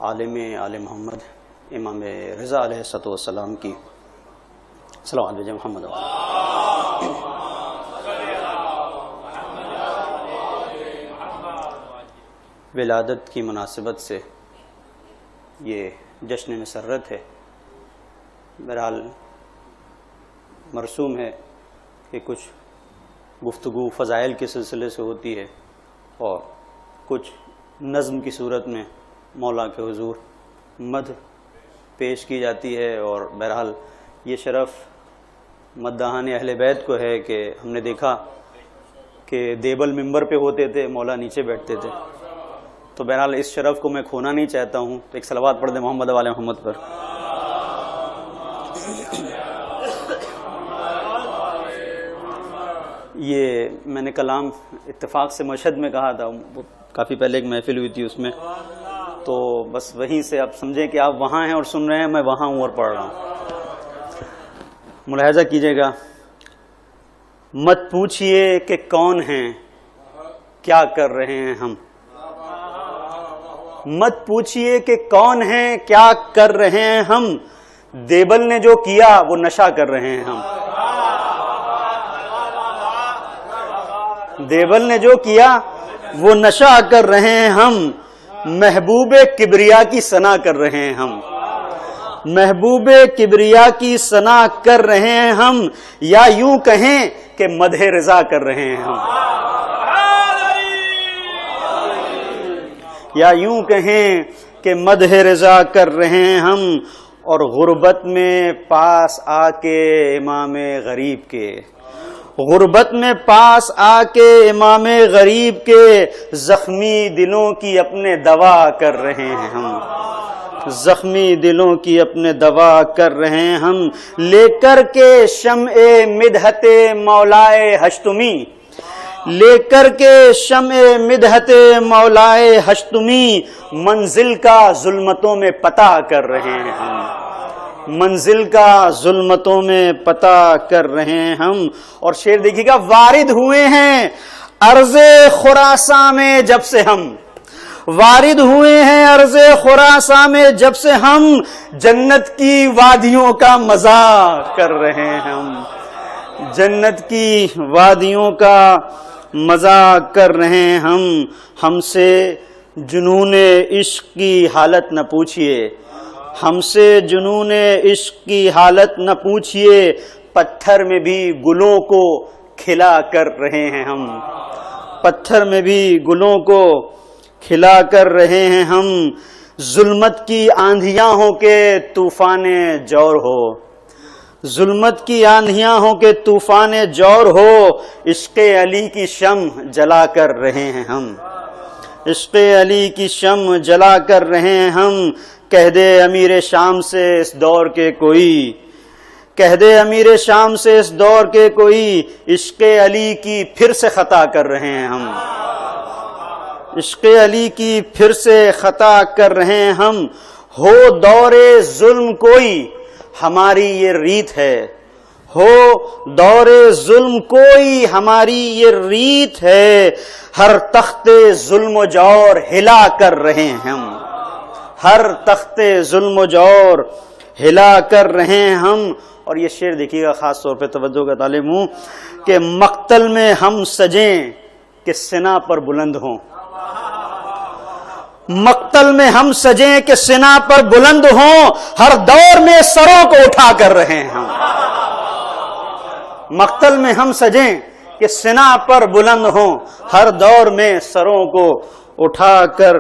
عالم آل محمد امام رضا علیہ السلام کی صلوات بھیجیں محمد ولادت کی مناسبت سے یہ جشن مسرت ہے. بہرحال مرسوم ہے کہ کچھ گفتگو فضائل کے سلسلے سے ہوتی ہے اور کچھ نظم کی صورت میں مولا کے حضور مدح پیش کی جاتی ہے. اور بہرحال یہ شرف مداحان اہل بیت کو ہے کہ ہم نے دیکھا کہ دیبل ممبر پہ ہوتے تھے، مولا نیچے بیٹھتے تھے. تو بہرحال اس شرف کو میں کھونا نہیں چاہتا ہوں. تو ایک صلوات پڑھ دیں محمد والے محمد پر. یہ میں نے کلام اتفاق سے مشہد میں کہا تھا، کافی پہلے ایک محفل ہوئی تھی اس میں، تو بس وہیں سے آپ سمجھیں کہ آپ وہاں ہیں اور سن رہے ہیں، میں وہاں ہوں اور پڑھ رہا ہوں. ملاحظہ کیجئے گا. مت پوچھئے کہ کون ہیں، کیا کر رہے ہیں ہم. مت پوچھئے کہ کون ہیں، کیا کر رہے ہیں ہم. دیبل نے جو کیا وہ نشہ کر رہے ہیں ہم. دیبل نے جو کیا وہ نشہ کر رہے ہیں ہم. محبوب کبریا کی ثنا کر رہے ہیں ہم. محبوب کبریا کی ثنا کر رہے ہیں ہم، یا یوں کہیں کہ مدح رضا کر رہے ہیں ہم. یا یوں کہیں کہ مدح رضا کر رہے ہیں ہم. اور غربت میں پاس آ کے امام غریب کے، غربت میں پاس آ کے امام غریب کے زخمی دلوں کی اپنے دوا کر رہے ہیں ہم. زخمی دلوں کی اپنے دوا کر رہے ہیں ہم. لے کر کے شمع مدحت مولائے ہشتمی، لے کر کے شمع مدحت مولائے ہشتمی، منزل کا ظلمتوں میں پتہ کر رہے ہیں ہم. منزل کا ظلمتوں میں پتہ کر رہے ہیں ہم. اور شعر دیکھیے گا. وارد ہوئے ہیں ارض خراساں میں جب سے ہم، وارد ہوئے ہیں ارض خراساں میں جب سے ہم، جنت کی وادیوں کا مزہ کر رہے ہیں ہم. جنت کی وادیوں کا مزہ کر رہے ہیں ہم. ہم سے جنون عشق کی حالت نہ پوچھئے، ہم سے جنون عشق کی حالت نہ پوچھئے، پتھر میں بھی گلوں کو کھلا کر رہے ہیں ہم. پتھر میں بھی گلوں کو کھلا کر رہے ہیں ہم. ظلمت کی آندھیاں ہوں کہ طوفان جور ہو، ظلمت کی آندھیاں ہوں کہ طوفان جور ہو، عشق علی کی شمع جلا کر رہے ہیں ہم. عشق علی کی شمع جلا کر رہے ہیں ہم. کہہ دے امیر شام سے اس دور کے کوئی، کہہ دے امیر شام سے اس دور کے کوئی، عشق علی کی پھر سے خطا کر رہے ہیں ہم. عشق علی کی پھر سے خطا کر رہے ہیں ہم. ہو دور ظلم کوئی ہماری یہ ریت ہے، ہو دور ظلم کوئی ہماری یہ ریت ہے، ہر تخت ظلم و جور ہلا کر رہے ہیں ہم، ہر تخت ظلم و جور ہلا کر رہے ہیں ہم. اور یہ شعر دیکھیے گا، خاص طور پہ توجہ کا طالب ہوں، کہ مقتل میں ہم سجیں کہ سنا پر بلند ہوں، مقتل میں ہم سجیں کہ سنا پر بلند ہوں، ہر دور میں سروں کو اٹھا کر رہے ہیں ہم. مقتل میں ہم سجیں کہ سنا پر بلند ہوں، ہر دور میں سروں کو اٹھا کر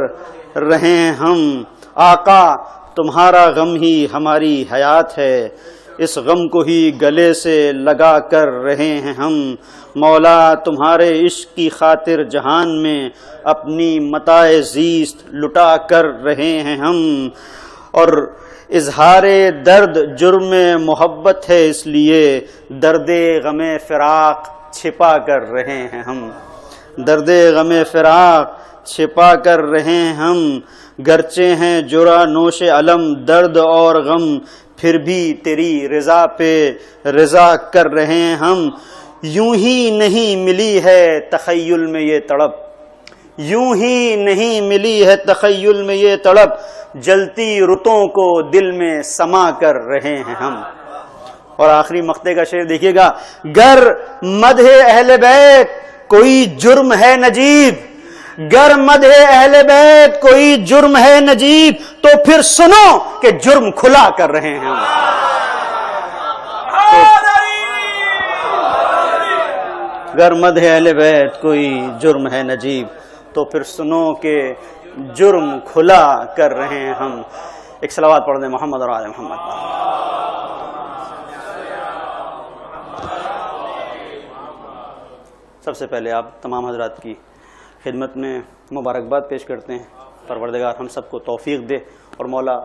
رہے ہیں ہم. آقا تمہارا غم ہی ہماری حیات ہے، اس غم کو ہی گلے سے لگا کر رہے ہیں ہم. مولا تمہارے عشق کی خاطر جہان میں اپنی متاع زیست لٹا کر رہے ہیں ہم. اور اظہار درد جرم محبت ہے، اس لیے درد غم فراق چھپا کر رہے ہیں ہم، درد غم فراق چھپا کر رہے ہیں ہم. گرچہ ہیں جرا نوش علم درد اور غم، پھر بھی تیری رضا پہ رضا کر رہے ہیں ہم. یوں ہی نہیں ملی ہے تخیل میں یہ تڑپ، یوں ہی نہیں ملی ہے تخیل میں یہ تڑپ، جلتی رتوں کو دل میں سما کر رہے ہیں ہم. اور آخری مقطع کا شعر دیکھیے گا، گر مدح اہل بیت کوئی جرم ہے نجیب، گر مدح اہل بیت کوئی جرم ہے نجیب، تو پھر سنو کہ جرم کھلا کر رہے ہیں ہم. گر مدح اہل بیت کوئی جرم ہے نجیب، تو پھر سنو کہ جرم کھلا کر رہے ہیں ہم. ایک صلوات پڑھ دیں محمد اور آل محمد. سب سے پہلے آپ تمام حضرات کی خدمت میں مبارکباد پیش کرتے ہیں. پروردگار ہم سب کو توفیق دے اور مولا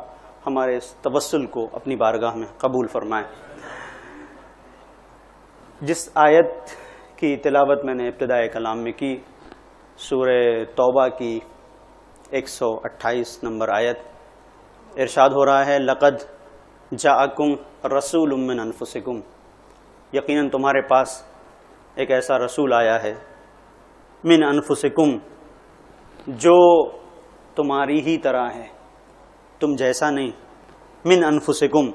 ہمارے اس توسل کو اپنی بارگاہ میں قبول فرمائے. جس آیت کی تلاوت میں نے ابتدائے کلام میں کی، سورہ توبہ کی 128 نمبر آیت، ارشاد ہو رہا ہے لقد جاءکم رسول من انفسکم، یقیناً تمہارے پاس ایک ایسا رسول آیا ہے، من انفسکم، جو تمہاری ہی طرح ہے، تم جیسا نہیں. من انفسکم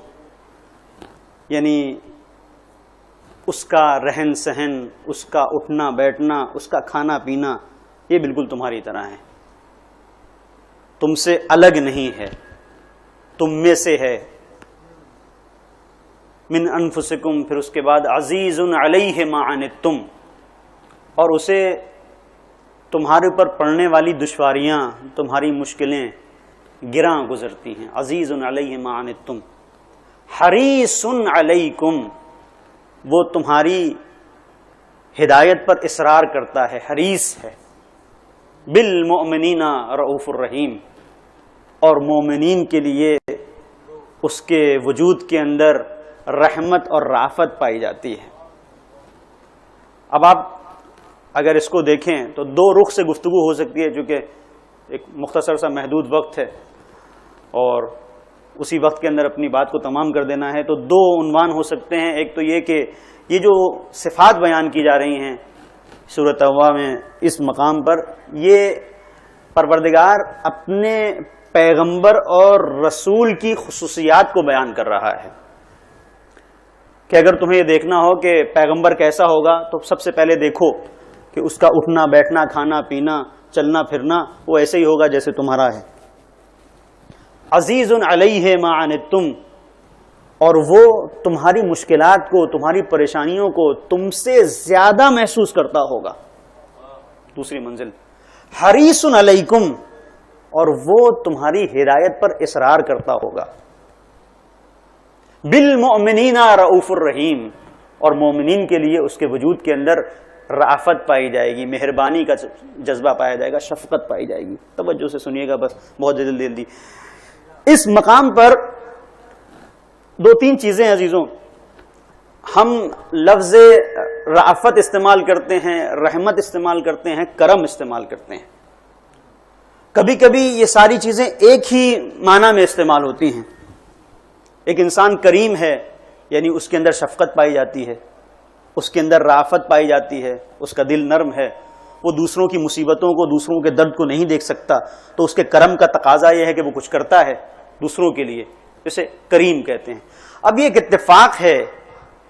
یعنی اس کا رہن سہن، اس کا اٹھنا بیٹھنا، اس کا کھانا پینا، یہ بالکل تمہاری طرح ہے، تم سے الگ نہیں ہے، تم میں سے ہے. من انفسکم، پھر اس کے بعد عزیز علیہ ما عنتم، اور اسے تمہارے اوپر پڑنے والی دشواریاں، تمہاری مشکلیں گراں گزرتی ہیں. عزیز علیہ ما عنتم حریص علیکم، وہ تمہاری ہدایت پر اصرار کرتا ہے، حریص ہے. بالمؤمنین رؤوف الرحیم، اور مومنین کے لیے اس کے وجود کے اندر رحمت اور رافت پائی جاتی ہے. اب آپ اگر اس کو دیکھیں تو دو رخ سے گفتگو ہو سکتی ہے، چونکہ ایک مختصر سا محدود وقت ہے اور اسی وقت کے اندر اپنی بات کو تمام کر دینا ہے. تو دو عنوان ہو سکتے ہیں. ایک تو یہ کہ یہ جو صفات بیان کی جا رہی ہیں سورۃ توبہ میں اس مقام پر، یہ پروردگار اپنے پیغمبر اور رسول کی خصوصیات کو بیان کر رہا ہے. کہ اگر تمہیں یہ دیکھنا ہو کہ پیغمبر کیسا ہوگا تو سب سے پہلے دیکھو کہ اس کا اٹھنا بیٹھنا، کھانا پینا، چلنا پھرنا وہ ایسے ہی ہوگا جیسے تمہارا ہے. عزیز علیہ ما عنتم، اور وہ تمہاری مشکلات کو، تمہاری پریشانیوں کو تم سے زیادہ محسوس کرتا ہوگا. دوسری منزل حریص علیکم، اور وہ تمہاری ہدایت پر اصرار کرتا ہوگا. بالمؤمنین رؤوف الرحیم، اور مومنین کے لیے اس کے وجود کے اندر رافت پائی جائے گی، مہربانی کا جذبہ پایا جائے گا، شفقت پائی جائے گی. توجہ سے سنیے گا، بس بہت جلدی. اس مقام پر دو تین چیزیں عزیزوں، ہم لفظ رافت استعمال کرتے ہیں، رحمت استعمال کرتے ہیں، کرم استعمال کرتے ہیں. کبھی کبھی یہ ساری چیزیں ایک ہی معنی میں استعمال ہوتی ہیں. ایک انسان کریم ہے یعنی اس کے اندر شفقت پائی جاتی ہے، اس کے اندر رافت پائی جاتی ہے، اس کا دل نرم ہے، وہ دوسروں کی مصیبتوں کو، دوسروں کے درد کو نہیں دیکھ سکتا، تو اس کے کرم کا تقاضا یہ ہے کہ وہ کچھ کرتا ہے دوسروں کے لیے، اسے کریم کہتے ہیں۔ اب یہ ایک اتفاق ہے،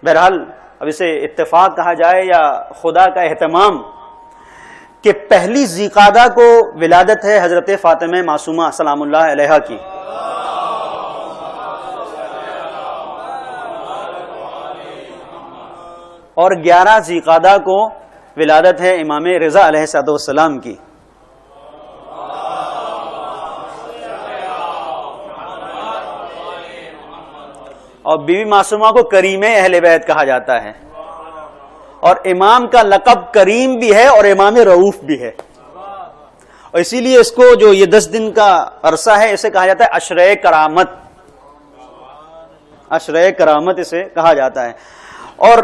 بہرحال اب اسے اتفاق کہا جائے یا خدا کا اہتمام، کہ پہلی ذی قعدہ کو ولادت ہے حضرت فاطمہ معصومہ سلام اللہ علیہا کی، اور 11 ذی قعدہ کو ولادت ہے امام رضا علیہ السلام کی۔ اور بی بی معصومہ کو کریم اہل بیت کہا جاتا ہے، اور امام کا لقب کریم بھی ہے اور امام رؤوف بھی ہے، اور اسی لیے اس کو جو یہ 10 دن کا عرصہ ہے اسے کہا جاتا ہے عشرہ کرامت، عشرہ کرامت اسے کہا جاتا ہے۔ اور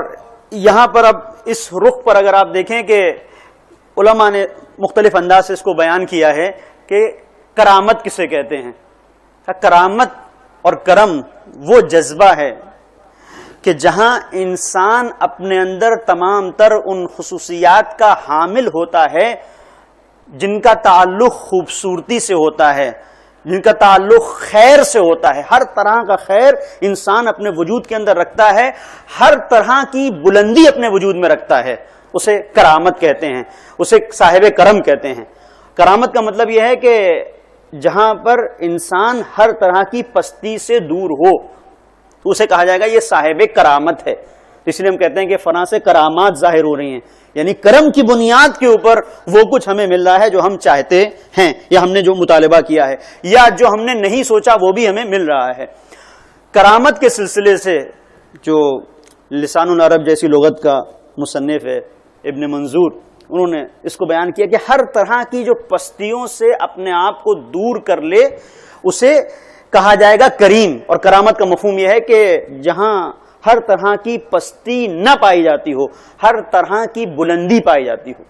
یہاں پر اب اس رخ پر اگر آپ دیکھیں کہ علماء نے مختلف انداز سے اس کو بیان کیا ہے کہ کرامت کسے کہتے ہیں۔ کرامت اور کرم وہ جذبہ ہے کہ جہاں انسان اپنے اندر تمام تر ان خصوصیات کا حامل ہوتا ہے جن کا تعلق خوبصورتی سے ہوتا ہے، جن کا تعلق خیر سے ہوتا ہے، ہر طرح کا خیر انسان اپنے وجود کے اندر رکھتا ہے، ہر طرح کی بلندی اپنے وجود میں رکھتا ہے، اسے کرامت کہتے ہیں، اسے صاحب کرم کہتے ہیں۔ کرامت کا مطلب یہ ہے کہ جہاں پر انسان ہر طرح کی پستی سے دور ہو تو اسے کہا جائے گا یہ صاحب کرامت ہے۔ اس لیے ہم کہتے ہیں کہ فلاں سے کرامات ظاہر ہو رہی ہیں، یعنی کرم کی بنیاد کے اوپر وہ کچھ ہمیں مل رہا ہے جو ہم چاہتے ہیں یا ہم نے جو مطالبہ کیا ہے یا جو ہم نے نہیں سوچا وہ بھی ہمیں مل رہا ہے۔ کرامت کے سلسلے سے جو لسان العرب جیسی لغت کا مصنف ہے ابن منظور، انہوں نے اس کو بیان کیا کہ ہر طرح کی جو پستیوں سے اپنے آپ کو دور کر لے اسے کہا جائے گا کریم، اور کرامت کا مفہوم یہ ہے کہ جہاں ہر طرح کی پستی نہ پائی جاتی ہو، ہر طرح کی بلندی پائی جاتی ہو،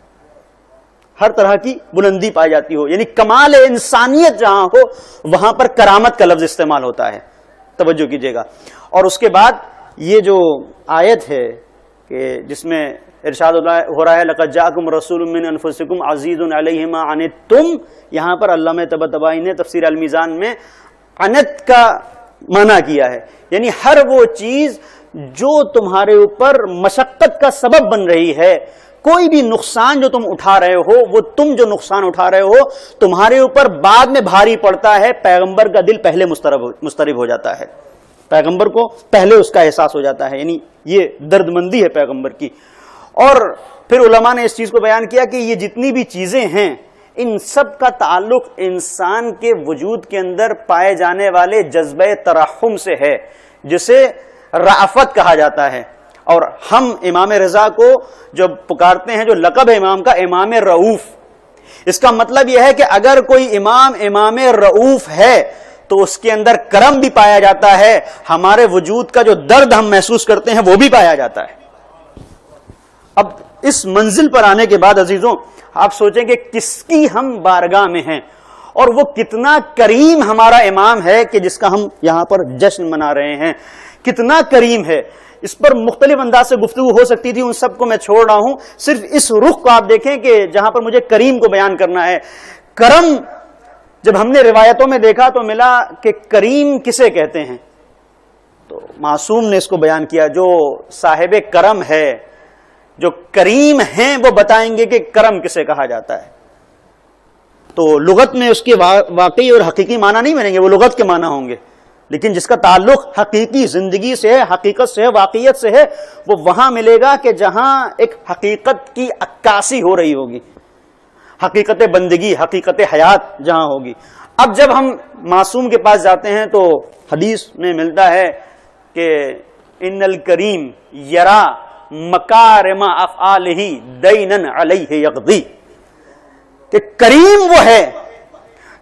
ہر طرح کی بلندی پائی جاتی ہو، یعنی کمال انسانیت جہاں ہو وہاں پر کرامت کا لفظ استعمال ہوتا ہے، توجہ کیجیے گا۔ اور اس کے بعد یہ جو آیت ہے کہ جس میں ارشاد ہو رہا ہے لقد جاءکم رسول من انفسکم عزیز علیہ ما عنتم، یہاں پر علامہ طباطبائی نے تفسیر المیزان میں عنت کا معنی کیا ہے، یعنی ہر وہ چیز جو تمہارے اوپر مشقت کا سبب بن رہی ہے، کوئی بھی نقصان جو تم اٹھا رہے ہو، وہ تم جو نقصان اٹھا رہے ہو تمہارے اوپر بعد میں بھاری پڑتا ہے، پیغمبر کا دل پہلے مضطرب ہو جاتا ہے، پیغمبر کو پہلے اس کا احساس ہو جاتا ہے، یعنی یہ درد مندی ہے پیغمبر کی۔ اور پھر علماء نے اس چیز کو بیان کیا کہ یہ جتنی بھی چیزیں ہیں ان سب کا تعلق انسان کے وجود کے اندر پائے جانے والے جذبہ ترحم سے ہے جسے رأفت کہا جاتا ہے، اور ہم امام رضا کو جب پکارتے ہیں جو لقب ہے امام کا، امام رؤوف، اس کا مطلب یہ ہے کہ اگر کوئی امام رؤوف ہے تو اس کے اندر کرم بھی پایا جاتا ہے، ہمارے وجود کا جو درد ہم محسوس کرتے ہیں وہ بھی پایا جاتا ہے۔ اب اس منزل پر آنے کے بعد عزیزوں آپ سوچیں کہ کس کی ہم بارگاہ میں ہیں اور وہ کتنا کریم ہمارا امام ہے کہ جس کا ہم یہاں پر جشن منا رہے ہیں، کتنا کریم ہے۔ اس پر مختلف انداز سے گفتگو ہو سکتی تھی، ان سب کو میں چھوڑ رہا ہوں، صرف اس رخ کو آپ دیکھیں کہ جہاں پر مجھے کریم کو بیان کرنا ہے۔ کرم جب ہم نے روایتوں میں دیکھا تو ملا کہ کریم کسے کہتے ہیں، تو معصوم نے اس کو بیان کیا، جو صاحب کرم ہے، جو کریم ہیں وہ بتائیں گے کہ کرم کسے کہا جاتا ہے۔ تو لغت میں اس کے واقعی اور حقیقی معنی نہیں ملیں گے، وہ لغت کے معنی ہوں گے، لیکن جس کا تعلق حقیقی زندگی سے ہے، حقیقت سے ہے، واقعیت سے ہے، وہ وہاں ملے گا کہ جہاں ایک حقیقت کی عکاسی ہو رہی ہوگی، حقیقت بندگی، حقیقت حیات جہاں ہوگی۔ اب جب ہم معصوم کے پاس جاتے ہیں تو حدیث میں ملتا ہے کہ ان الکریم یرا مکارم افعالہ دینن علیہ یقضی، کہ کریم وہ ہے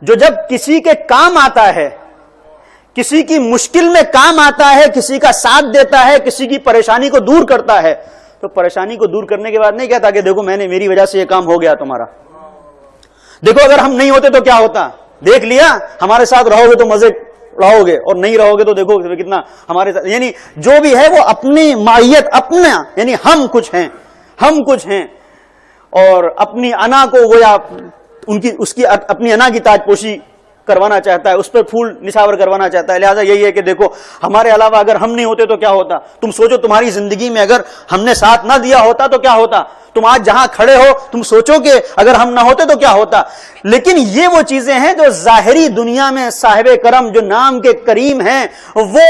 جو جب کسی کے کام آتا ہے، کسی کی مشکل میں کام آتا ہے، کسی کا ساتھ دیتا ہے، کسی کی پریشانی کو دور کرتا ہے، تو پریشانی کو دور کرنے کے بعد نہیں کہتا کہ دیکھو میری وجہ سے یہ کام ہو گیا تمہارا، دیکھو اگر ہم نہیں ہوتے تو کیا ہوتا، دیکھ لیا ہمارے ساتھ رہو گے تو مزے رہو گے اور نہیں رہو گے تو دیکھو کتنا ہمارے ساتھ، یعنی جو بھی ہے وہ اپنی ماہیت اپنا، یعنی ہم کچھ ہیں اور اپنی انا کو گویا اس کی اپنی انا کی تاج پوشی کروانا چاہتا ہے، اس پہ پھول نچھاور کروانا چاہتا ہے. لہٰذا یہی ہے کہ دیکھو ہمارے علاوہ اگر ہم نہیں ہوتے تو کیا ہوتا. تم سوچو تمہاری زندگی میں اگر ہم نے ساتھ نہ دیا ہوتا تو کیا ہوتا. تم آج جہاں کھڑے ہو تم سوچو کہ اگر ہم نہ ہوتے تو کیا ہوتا. لیکن یہ وہ چیزیں ہیں جو ظاہری دنیا میں صاحب کرم جو نام کے کریم ہیں وہ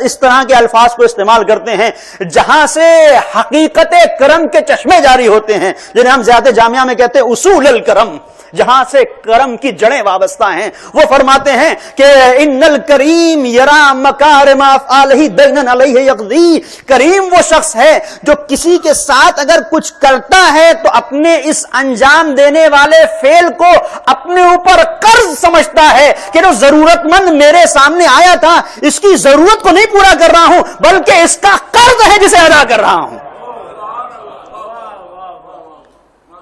اس طرح کے الفاظ کو استعمال کرتے ہیں جہاں سے حقیقت کرم کے چشمے جاری ہوتے ہیں، جنہیں ہم زیادہ جامعہ میں کہتے ہیں اصول الکرم، جہاں سے کرم کی جڑیں وابستہ ہیں. وہ فرماتے ہیں کہ ان الکریم یرا مکارم افعالہ دینا علیہ یقضی. کریم وہ شخص ہے جو کسی کے ساتھ اگر کچھ کرتا ہے تو اپنے اس انجام دینے والے فعل کو اپنے اوپر قرض سمجھتا ہے کہ جو ضرورت مند میرے سامنے آیا تھا اس کی ضرورت کو نہیں پورا کر رہا ہوں بلکہ اس کا قرض ہے جسے ادا کر رہا ہوں.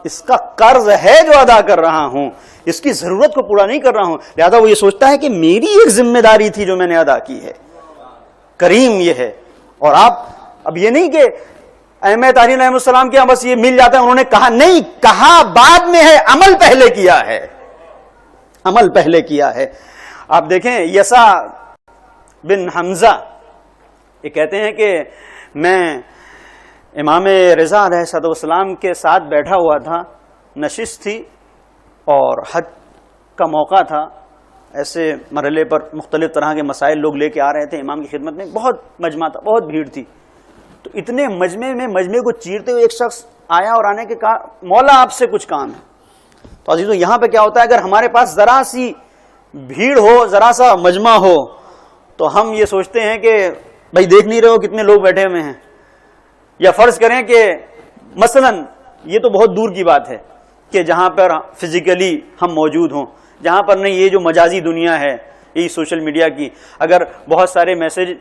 اس کا قرض ہے جو ادا کر رہا ہوں، اس کی ضرورت کو پورا نہیں کر رہا ہوں. لہذا وہ یہ سوچتا ہے کہ میری ایک ذمہ داری تھی جو میں نے ادا کی ہے. کریم یہ ہے. اور آپ اب یہ نہیں کہ ائمہ طاہرین علیہ السلام کے بس یہ مل جاتا ہے انہوں نے کہا، نہیں، کہا بعد میں ہے، عمل پہلے کیا ہے. عمل پہلے کیا ہے. آپ دیکھیں یسع بن حمزہ یہ کہتے ہیں کہ میں امام رضا علیہ السلام کے ساتھ بیٹھا ہوا تھا، نشست تھی اور حج کا موقع تھا. ایسے مرحلے پر مختلف طرح کے مسائل لوگ لے کے آ رہے تھے امام کی خدمت میں. بہت مجمع تھا، بہت بھیڑ تھی. تو اتنے مجمع کو چیرتے ہوئے ایک شخص آیا اور آنے کے کہا مولا آپ سے کچھ کام ہے. تو عزیزو یہاں پہ کیا ہوتا ہے، اگر ہمارے پاس ذرا سی بھیڑ ہو، ذرا سا مجمع ہو تو ہم یہ سوچتے ہیں کہ بھائی دیکھ نہیں رہے ہو کتنے لوگ بیٹھے ہوئے ہیں. یا فرض کریں کہ مثلا یہ تو بہت دور کی بات ہے کہ جہاں پر فزیکلی ہم موجود ہوں، جہاں پر نہیں یہ جو مجازی دنیا ہے یہی سوشل میڈیا کی، اگر بہت سارے میسج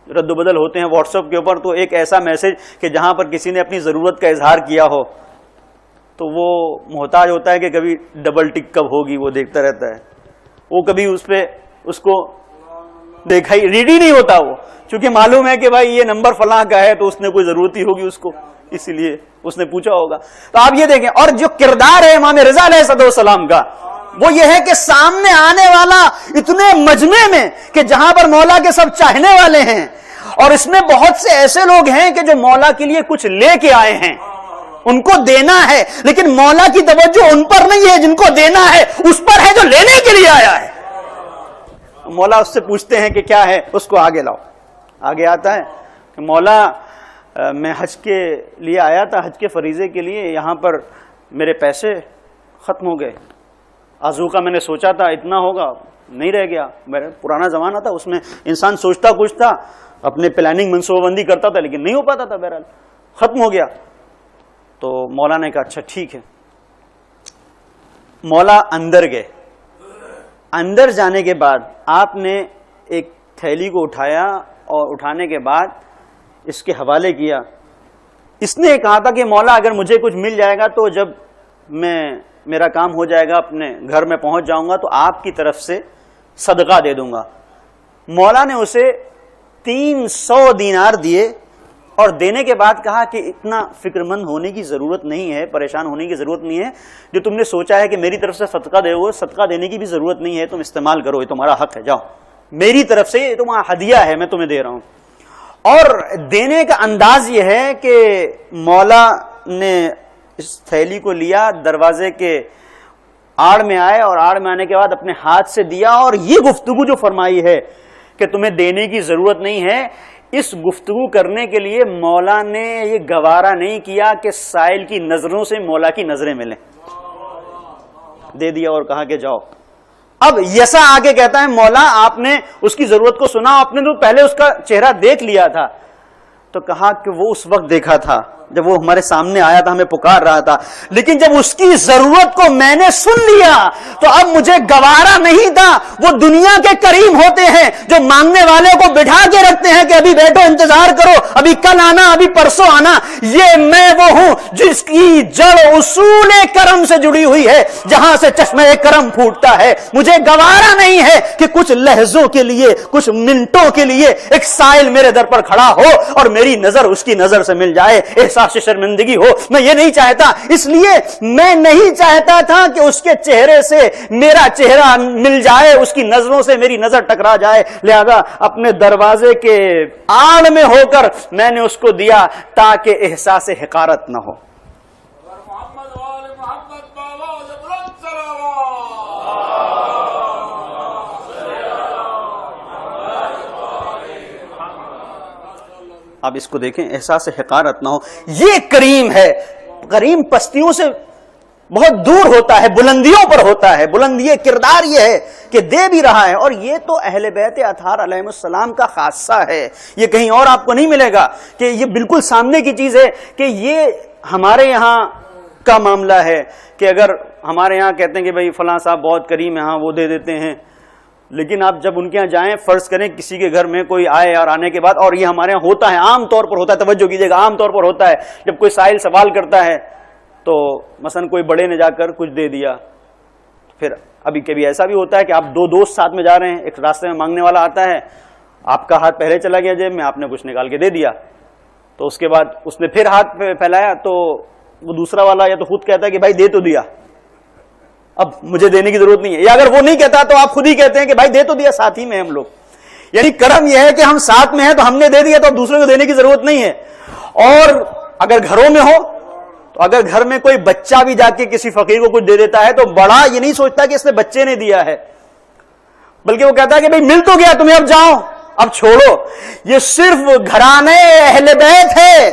رد و بدل ہوتے ہیں واٹس ایپ کے اوپر تو ایک ایسا میسج کہ جہاں پر کسی نے اپنی ضرورت کا اظہار کیا ہو تو وہ محتاج ہوتا ہے کہ کبھی ڈبل ٹک کب ہوگی وہ دیکھتا رہتا ہے. وہ کبھی اس کو دیکھا ہی ریڈی نہیں ہوتا وہ، چونکہ معلوم ہے کہ بھائی یہ نمبر فلاں کا ہے تو اس نے کوئی ضرورت ہی ہوگی اس کو، اسی لیے اس نے پوچھا ہوگا. تو آپ یہ دیکھیں. اور جو کردار ہے امام رضا علیہ السلام کا وہ یہ ہے کہ سامنے آنے والا اتنے مجمع میں کہ جہاں پر مولا کے سب چاہنے والے ہیں اور اس میں بہت سے ایسے لوگ ہیں کہ جو مولا کے لیے کچھ لے کے آئے ہیں، ان کو دینا ہے، لیکن مولا کی توجہ ان پر نہیں ہے جن کو دینا ہے، اس پر ہے جو لینے کے لیے آیا ہے. مولا اس سے پوچھتے ہیں کہ کیا ہے، اس کو آگے لاؤ. آگے آتا ہے کہ مولا میں حج کے لیے آیا تھا، حج کے فریضے کے لیے، یہاں پر میرے پیسے ختم ہو گئے. آذو کا میں نے سوچا تھا اتنا ہوگا، نہیں رہ گیا. میرا پرانا زمانہ تھا، اس میں انسان سوچتا کچھ تھا، اپنے پلاننگ منصوبہ بندی کرتا تھا لیکن نہیں ہو پاتا تھا. بہرحال ختم ہو گیا. تو مولا نے کہا اچھا ٹھیک ہے. مولا اندر گئے. اندر جانے کے بعد آپ نے ایک تھیلی کو اٹھایا اور اٹھانے کے بعد اس کے حوالے کیا. اس نے کہا تھا کہ مولا اگر مجھے کچھ مل جائے گا تو جب میرا کام ہو جائے گا اپنے گھر میں پہنچ جاؤں گا تو آپ کی طرف سے صدقہ دے دوں گا. مولا نے اسے 300 دینار دیے اور دینے کے بعد کہا کہ اتنا فکر مند ہونے کی ضرورت نہیں ہے، پریشان ہونے کی ضرورت نہیں ہے. جو تم نے سوچا ہے کہ میری طرف سے صدقہ دے وہ صدقہ دینے کی بھی ضرورت نہیں ہے، تم استعمال کرو، یہ تمہارا حق ہے، جاؤ میری طرف سے یہ تمہارا ہدیہ ہے، میں تمہیں دے رہا ہوں. اور دینے کا انداز یہ ہے کہ مولا نے اس تھیلی کو لیا، دروازے کے آڑ میں آئے اور آڑ میں آنے کے بعد اپنے ہاتھ سے دیا اور یہ گفتگو جو فرمائی ہے کہ تمہیں دینے کی ضرورت نہیں ہے، اس گفتگو کرنے کے لیے مولا نے یہ گوارا نہیں کیا کہ سائل کی نظروں سے مولا کی نظریں ملیں. دے دیا اور کہا کہ جاؤ. اب یسا آگے کہتا ہے مولا آپ نے اس کی ضرورت کو سنا، آپ نے تو پہلے اس کا چہرہ دیکھ لیا تھا. تو کہا کہ وہ اس وقت دیکھا تھا جب وہ ہمارے سامنے آیا تھا ہمیں پکار رہا تھا، لیکن جب اس کی ضرورت کو میں نے سن لیا تو اب مجھے گوارا نہیں تھا۔ وہ دنیا کے کریم ہوتے ہیں جو مانگنے والے کو بٹھا کے رکھتے ہیں کہ ابھی بیٹھو انتظار کرو، ابھی کل آنا، ابھی پرسوں آنا۔ یہ میں وہ ہوں جس کی جڑ اصول کرم سے جڑی ہوئی ہے، جہاں سے چشمہ کرم پھوٹتا ہے۔ مجھے گوارا نہیں ہے کہ کچھ لہجوں کے لیے، کچھ منٹوں کے لیے ایک سائل میرے در پر کھڑا ہو اور میری نظر اس کی نظر سے مل جائے، احساس شرمندگی ہو۔ میں یہ نہیں چاہتا، اس لیے میں نہیں چاہتا تھا کہ اس کے چہرے سے میرا چہرہ مل جائے، اس کی نظروں سے میری نظر ٹکرا جائے، لہذا اپنے دروازے کے آڑ میں ہو کر میں نے اس کو دیا تاکہ احساس حقارت نہ ہو۔ آپ اس کو دیکھیں، احساس حقارت نہ ہو۔ یہ کریم ہے۔ کریم پستیوں سے بہت دور ہوتا ہے، بلندیوں پر ہوتا ہے۔ بلندی کردار یہ ہے کہ دے بھی رہا ہے، اور یہ تو اہل بیت اطہار علیہ السلام کا خاصہ ہے، یہ کہیں اور آپ کو نہیں ملے گا کہ یہ بالکل سامنے کی چیز ہے کہ یہ ہمارے یہاں کا معاملہ ہے کہ اگر ہمارے یہاں کہتے ہیں کہ بھائی فلاں صاحب بہت کریم ہے، ہاں وہ دے دیتے ہیں، لیکن آپ جب ان کے یہاں جائیں، فرض کریں کسی کے گھر میں کوئی آئے اور آنے کے بعد، اور یہ ہمارے یہاں ہوتا ہے، عام طور پر ہوتا ہے، توجہ کیجیے گا، عام طور پر ہوتا ہے، جب کوئی سائل سوال کرتا ہے تو مثلا کوئی بڑے نے جا کر کچھ دے دیا، پھر ابھی کبھی ایسا بھی ہوتا ہے کہ آپ دو دوست ساتھ میں جا رہے ہیں، ایک راستے میں مانگنے والا آتا ہے، آپ کا ہاتھ پہلے چلا گیا جیب میں، آپ نے کچھ نکال کے دے دیا، تو اس کے بعد اس نے پھر ہاتھ پھیلایا تو وہ دوسرا والا یا تو خود کہتا ہے کہ بھائی دے تو دیا، اب مجھے دینے کی ضرورت نہیں ہے، یا اگر وہ نہیں کہتا تو آپ خود ہی کہتے ہیں کہ بھائی دے تو دیا، ساتھ ہی میں ہم لوگ۔ یعنی کرم یہ ہے کہ ہم ساتھ میں ہیں تو ہم نے دے دیا تو اب دوسرے کو دینے کی ضرورت نہیں ہے۔ اور اگر گھروں میں ہو تو اگر گھر میں کوئی بچہ بھی جا کے کسی فقیر کو کچھ دے دیتا ہے تو بڑا یہ نہیں سوچتا کہ اس نے بچے نے دیا ہے، بلکہ وہ کہتا ہے کہ بھائی مل تو گیا تمہیں، اب جاؤ، اب چھوڑو۔ یہ صرف گھرانے اہل بیت ہے،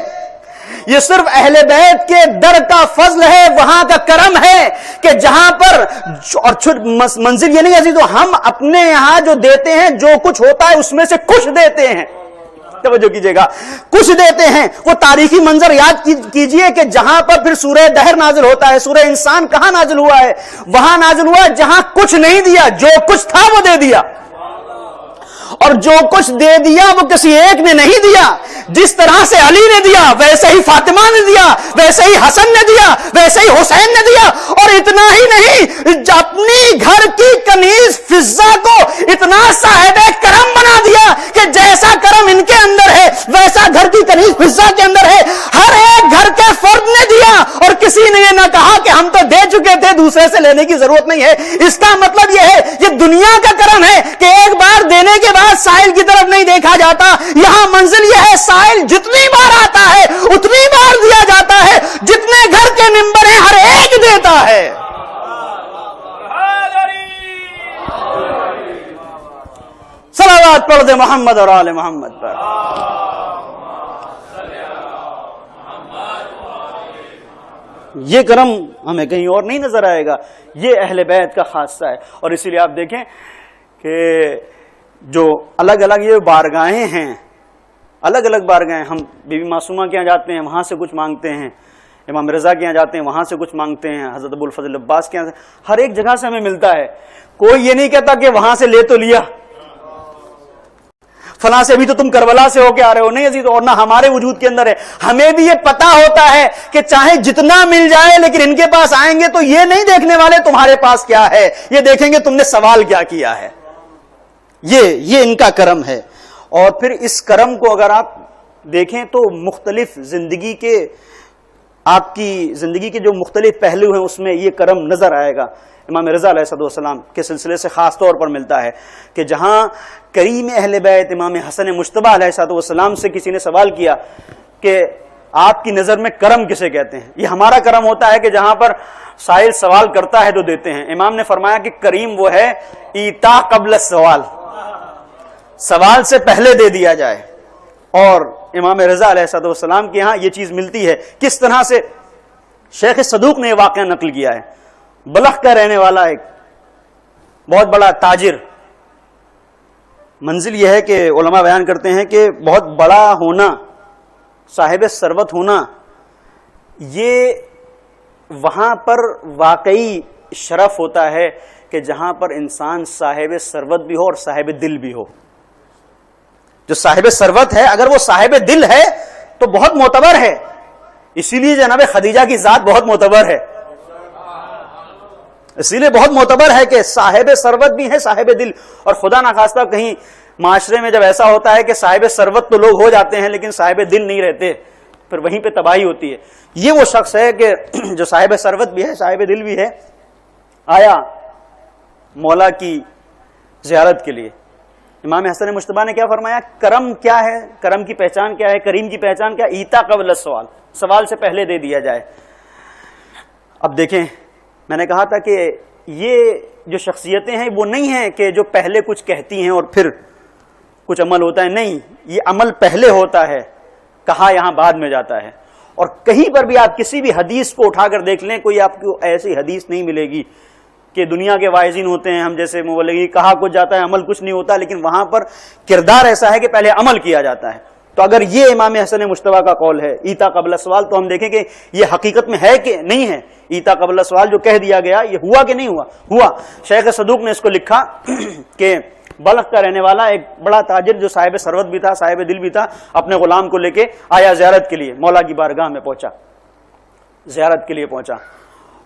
یہ صرف اہل بیت کے در کا فضل ہے، وہاں کا کرم ہے کہ جہاں پر، اور منزل یہ نہیں عزیزو، ہم اپنے یہاں جو دیتے ہیں جو کچھ ہوتا ہے اس میں سے کچھ دیتے ہیں، توجہ کیجئے گا، کچھ دیتے ہیں۔ وہ تاریخی منظر یاد کیجئے کہ جہاں پر پھر سورہ دہر نازل ہوتا ہے، سورہ انسان کہاں نازل ہوا ہے؟ وہاں نازل ہوا ہے جہاں کچھ نہیں دیا، جو کچھ تھا وہ دے دیا، اور جو کچھ دے دیا وہ کسی ایک نے نہیں دیا، جس طرح سے علی نے دیا ویسے ہی فاطمہ نے دیا، ویسے ہی حسن نے دیا، ویسے ہی حسین نے دیا، اور اتنا ہی نہیں، اپنی گھر کی کنیز فضہ کو اتنا صاحب کرم بنا دیا کہ جیسا کرم ان کے اندر ہے ویسا گھر کی کنیز فضہ کے اندر ہے۔ ہر ایک گھر کے فرد نے دیا، اور کسی نے یہ نہ کہا کہ ہم تو دے چکے تھے، دوسرے سے لینے کی ضرورت نہیں ہے۔ اس کا مطلب یہ ہے، یہ دنیا کا کرم ہے کہ ایک بار دینے کے بعد سائل کی طرف نہیں دیکھا جاتا۔ یہاں منزل یہ ہے، سائل جتنی بار آتا ہے اتنی بار دیا جاتا ہے، جتنے گھر کے ممبر ہیں ہر ایک دیتا ہے۔ صلوات پڑھ دے محمد اور آل محمد پر۔ یہ کرم ہمیں کہیں اور نہیں نظر آئے گا، یہ اہل بیت کا خاصہ ہے۔ اور اسی لیے آپ دیکھیں کہ جو الگ الگ یہ بارگاہیں ہیں، الگ الگ بارگاہیں، ہم بی بی معصومہ کے یہاں جاتے ہیں وہاں سے کچھ مانگتے ہیں، امام رضا کے یہاں جاتے ہیں وہاں سے کچھ مانگتے ہیں، حضرت ابو الفضل عباس کے یہاں سے، ہر ایک جگہ سے ہمیں ملتا ہے۔ کوئی یہ نہیں کہتا کہ وہاں سے لے تو لیا، فلاں سے بھی تو تم کربلا سے ہو کے آ رہے ہو، نہیں عزیز، اور نہ ہمارے وجود کے اندر ہے۔ ہمیں بھی یہ پتا ہوتا ہے کہ چاہے جتنا مل جائے لیکن ان کے پاس آئیں گے تو یہ نہیں دیکھنے والے تمہارے پاس کیا ہے، یہ دیکھیں گے تم نے سوال کیا کیا ہے۔ یہ ان کا کرم ہے۔ اور پھر اس کرم کو اگر آپ دیکھیں تو مختلف زندگی کے، آپ کی زندگی کے جو مختلف پہلو ہیں اس میں یہ کرم نظر آئے گا۔ امام رضا علیہ السلام کے سلسلے سے خاص طور پر ملتا ہے کہ جہاں کریم اہل بیت امام حسن مجتبی علیہ السلام سے کسی نے سوال کیا کہ آپ کی نظر میں کرم کسے کہتے ہیں؟ یہ ہمارا کرم ہوتا ہے کہ جہاں پر سائل سوال کرتا ہے تو دیتے ہیں۔ امام نے فرمایا کہ کریم وہ ہے ایتا قبل السوال، سوال سے پہلے دے دیا جائے۔ اور امام رضا علیہ السلام کے ہاں یہ چیز ملتی ہے۔ کس طرح سے شیخ صدوق نے یہ واقعہ نقل کیا ہے۔ بلخ کا رہنے والا ایک بہت بڑا تاجر، منزل یہ ہے کہ علماء بیان کرتے ہیں کہ بہت بڑا ہونا، صاحب ثروت ہونا، یہ وہاں پر واقعی شرف ہوتا ہے کہ جہاں پر انسان صاحب ثروت بھی ہو اور صاحب دل بھی ہو. جو صاحب ثروت ہے اگر وہ صاحب دل ہے تو بہت معتبر ہے. اسی لیے جناب خدیجہ کی ذات بہت معتبر ہے, اسی لیے بہت معتبر ہے کہ صاحب ثروت بھی ہے صاحب دل. اور خدا نخواستہ کہیں معاشرے میں جب ایسا ہوتا ہے کہ صاحب ثروت تو لوگ ہو جاتے ہیں لیکن صاحب دل نہیں رہتے, پھر وہیں پہ تباہی ہوتی ہے. یہ وہ شخص ہے کہ جو صاحب ثروت بھی ہے صاحب دل بھی ہے. آیا مولا کی زیارت کے لیے. امام حسن مجتبیٰ نے کیا فرمایا؟ کرم کیا ہے, کرم کی پہچان کیا ہے, کریم کی پہچان کیا ہے؟ ایتا قبل السوال, سوال سے پہلے دے دیا جائے. اب دیکھیں, میں نے کہا تھا کہ یہ جو شخصیتیں ہیں وہ نہیں ہیں کہ جو پہلے کچھ کہتی ہیں اور پھر کچھ عمل ہوتا ہے. نہیں, یہ عمل پہلے ہوتا ہے, کہا یہاں بعد میں جاتا ہے. اور کہیں پر بھی آپ کسی بھی حدیث کو اٹھا کر دیکھ لیں, کوئی آپ کو ایسی حدیث نہیں ملے گی کہ دنیا کے واعظین ہوتے ہیں ہم جیسے مبلغین, کہا کچھ جاتا ہے عمل کچھ نہیں ہوتا, لیکن وہاں پر کردار ایسا ہے کہ پہلے عمل کیا جاتا ہے. تو اگر یہ امام حسن مجتبیٰ کا قول ہے ایتا قبل سوال, تو ہم دیکھیں کہ یہ حقیقت میں ہے کہ نہیں ہے. ایتا قبل سوال جو کہہ دیا گیا یہ ہوا کہ نہیں ہوا؟ ہوا. شیخ صدوق نے اس کو لکھا کہ بلخ کا رہنے والا ایک بڑا تاجر جو صاحب ثروت بھی تھا صاحب دل بھی تھا, اپنے غلام کو لے کے آیا زیارت کے لیے, مولا کی بارگاہ میں پہنچا, زیارت کے لیے پہنچا.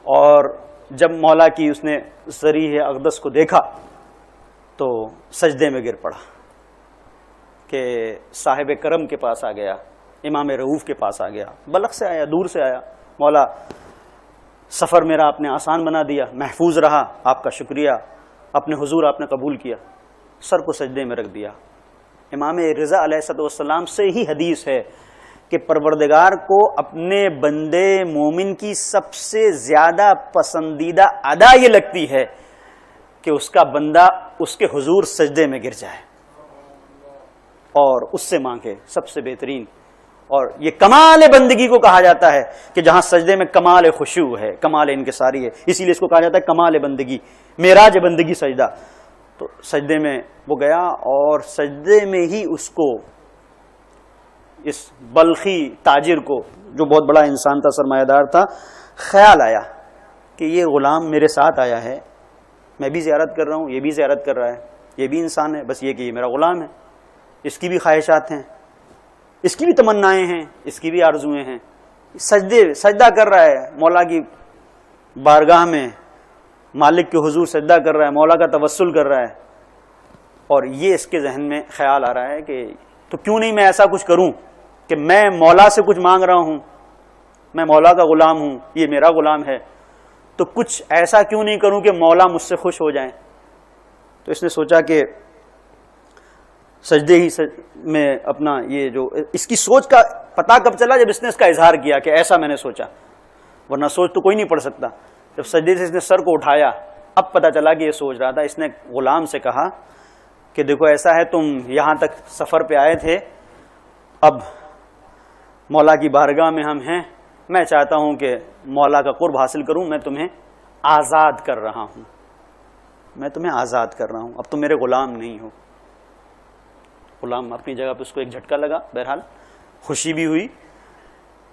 اور جب مولا کی اس نے ذریح اقدس کو دیکھا تو سجدے میں گر پڑا کہ صاحب کرم کے پاس آ گیا, امام رؤوف کے پاس آ گیا. بلخ سے آیا, دور سے آیا. مولا سفر میرا آپ نے آسان بنا دیا, محفوظ رہا, آپ کا شکریہ, اپنے حضور آپ نے قبول کیا. سر کو سجدے میں رکھ دیا. امام رضا علیہ السلام سے ہی حدیث ہے کہ پروردگار کو اپنے بندے مومن کی سب سے زیادہ پسندیدہ ادا یہ لگتی ہے کہ اس کا بندہ اس کے حضور سجدے میں گر جائے اور اس سے مانگے سب سے بہترین. اور یہ کمال بندگی کو کہا جاتا ہے کہ جہاں سجدے میں کمال خشوع ہے, کمال انکساری ہے, اسی لیے اس کو کہا جاتا ہے کمال بندگی, معراج بندگی سجدہ. تو سجدے میں وہ گیا اور سجدے میں ہی اس کو, اس بلخی تاجر کو جو بہت بڑا انسان تھا, سرمایہ دار تھا, خیال آیا کہ یہ غلام میرے ساتھ آیا ہے, میں بھی زیارت کر رہا ہوں, یہ بھی زیارت کر رہا ہے, یہ بھی انسان ہے, بس یہ کہ یہ میرا غلام ہے, اس کی بھی خواہشات ہیں, اس کی بھی تمنائیں ہیں, اس کی بھی آرزویں ہیں. سجدہ کر رہا ہے مولا کی بارگاہ میں, مالک کے حضور سجدہ کر رہا ہے, مولا کا توسل کر رہا ہے. اور یہ اس کے ذہن میں خیال آ رہا ہے کہ تو کیوں نہیں میں ایسا کچھ کروں کہ میں مولا سے کچھ مانگ رہا ہوں, میں مولا کا غلام ہوں, یہ میرا غلام ہے, تو کچھ ایسا کیوں نہیں کروں کہ مولا مجھ سے خوش ہو جائیں. تو اس نے سوچا کہ سجدے ہی میں اپنا یہ جو, اس کی سوچ کا پتہ کب چلا؟ جب اس نے اس کا اظہار کیا کہ ایسا میں نے سوچا, ورنہ سوچ تو کوئی نہیں پڑ سکتا. جب سجدے سے اس نے سر کو اٹھایا اب پتہ چلا کہ یہ سوچ رہا تھا. اس نے غلام سے کہا کہ دیکھو ایسا ہے, تم یہاں تک سفر پہ آئے تھے, اب مولا کی بارگاہ میں ہم ہیں, میں چاہتا ہوں کہ مولا کا قرب حاصل کروں, میں تمہیں آزاد کر رہا ہوں, میں تمہیں آزاد کر رہا ہوں, اب تم میرے غلام نہیں ہو. غلام اپنی جگہ پہ اس کو ایک جھٹکا لگا, بہرحال خوشی بھی ہوئی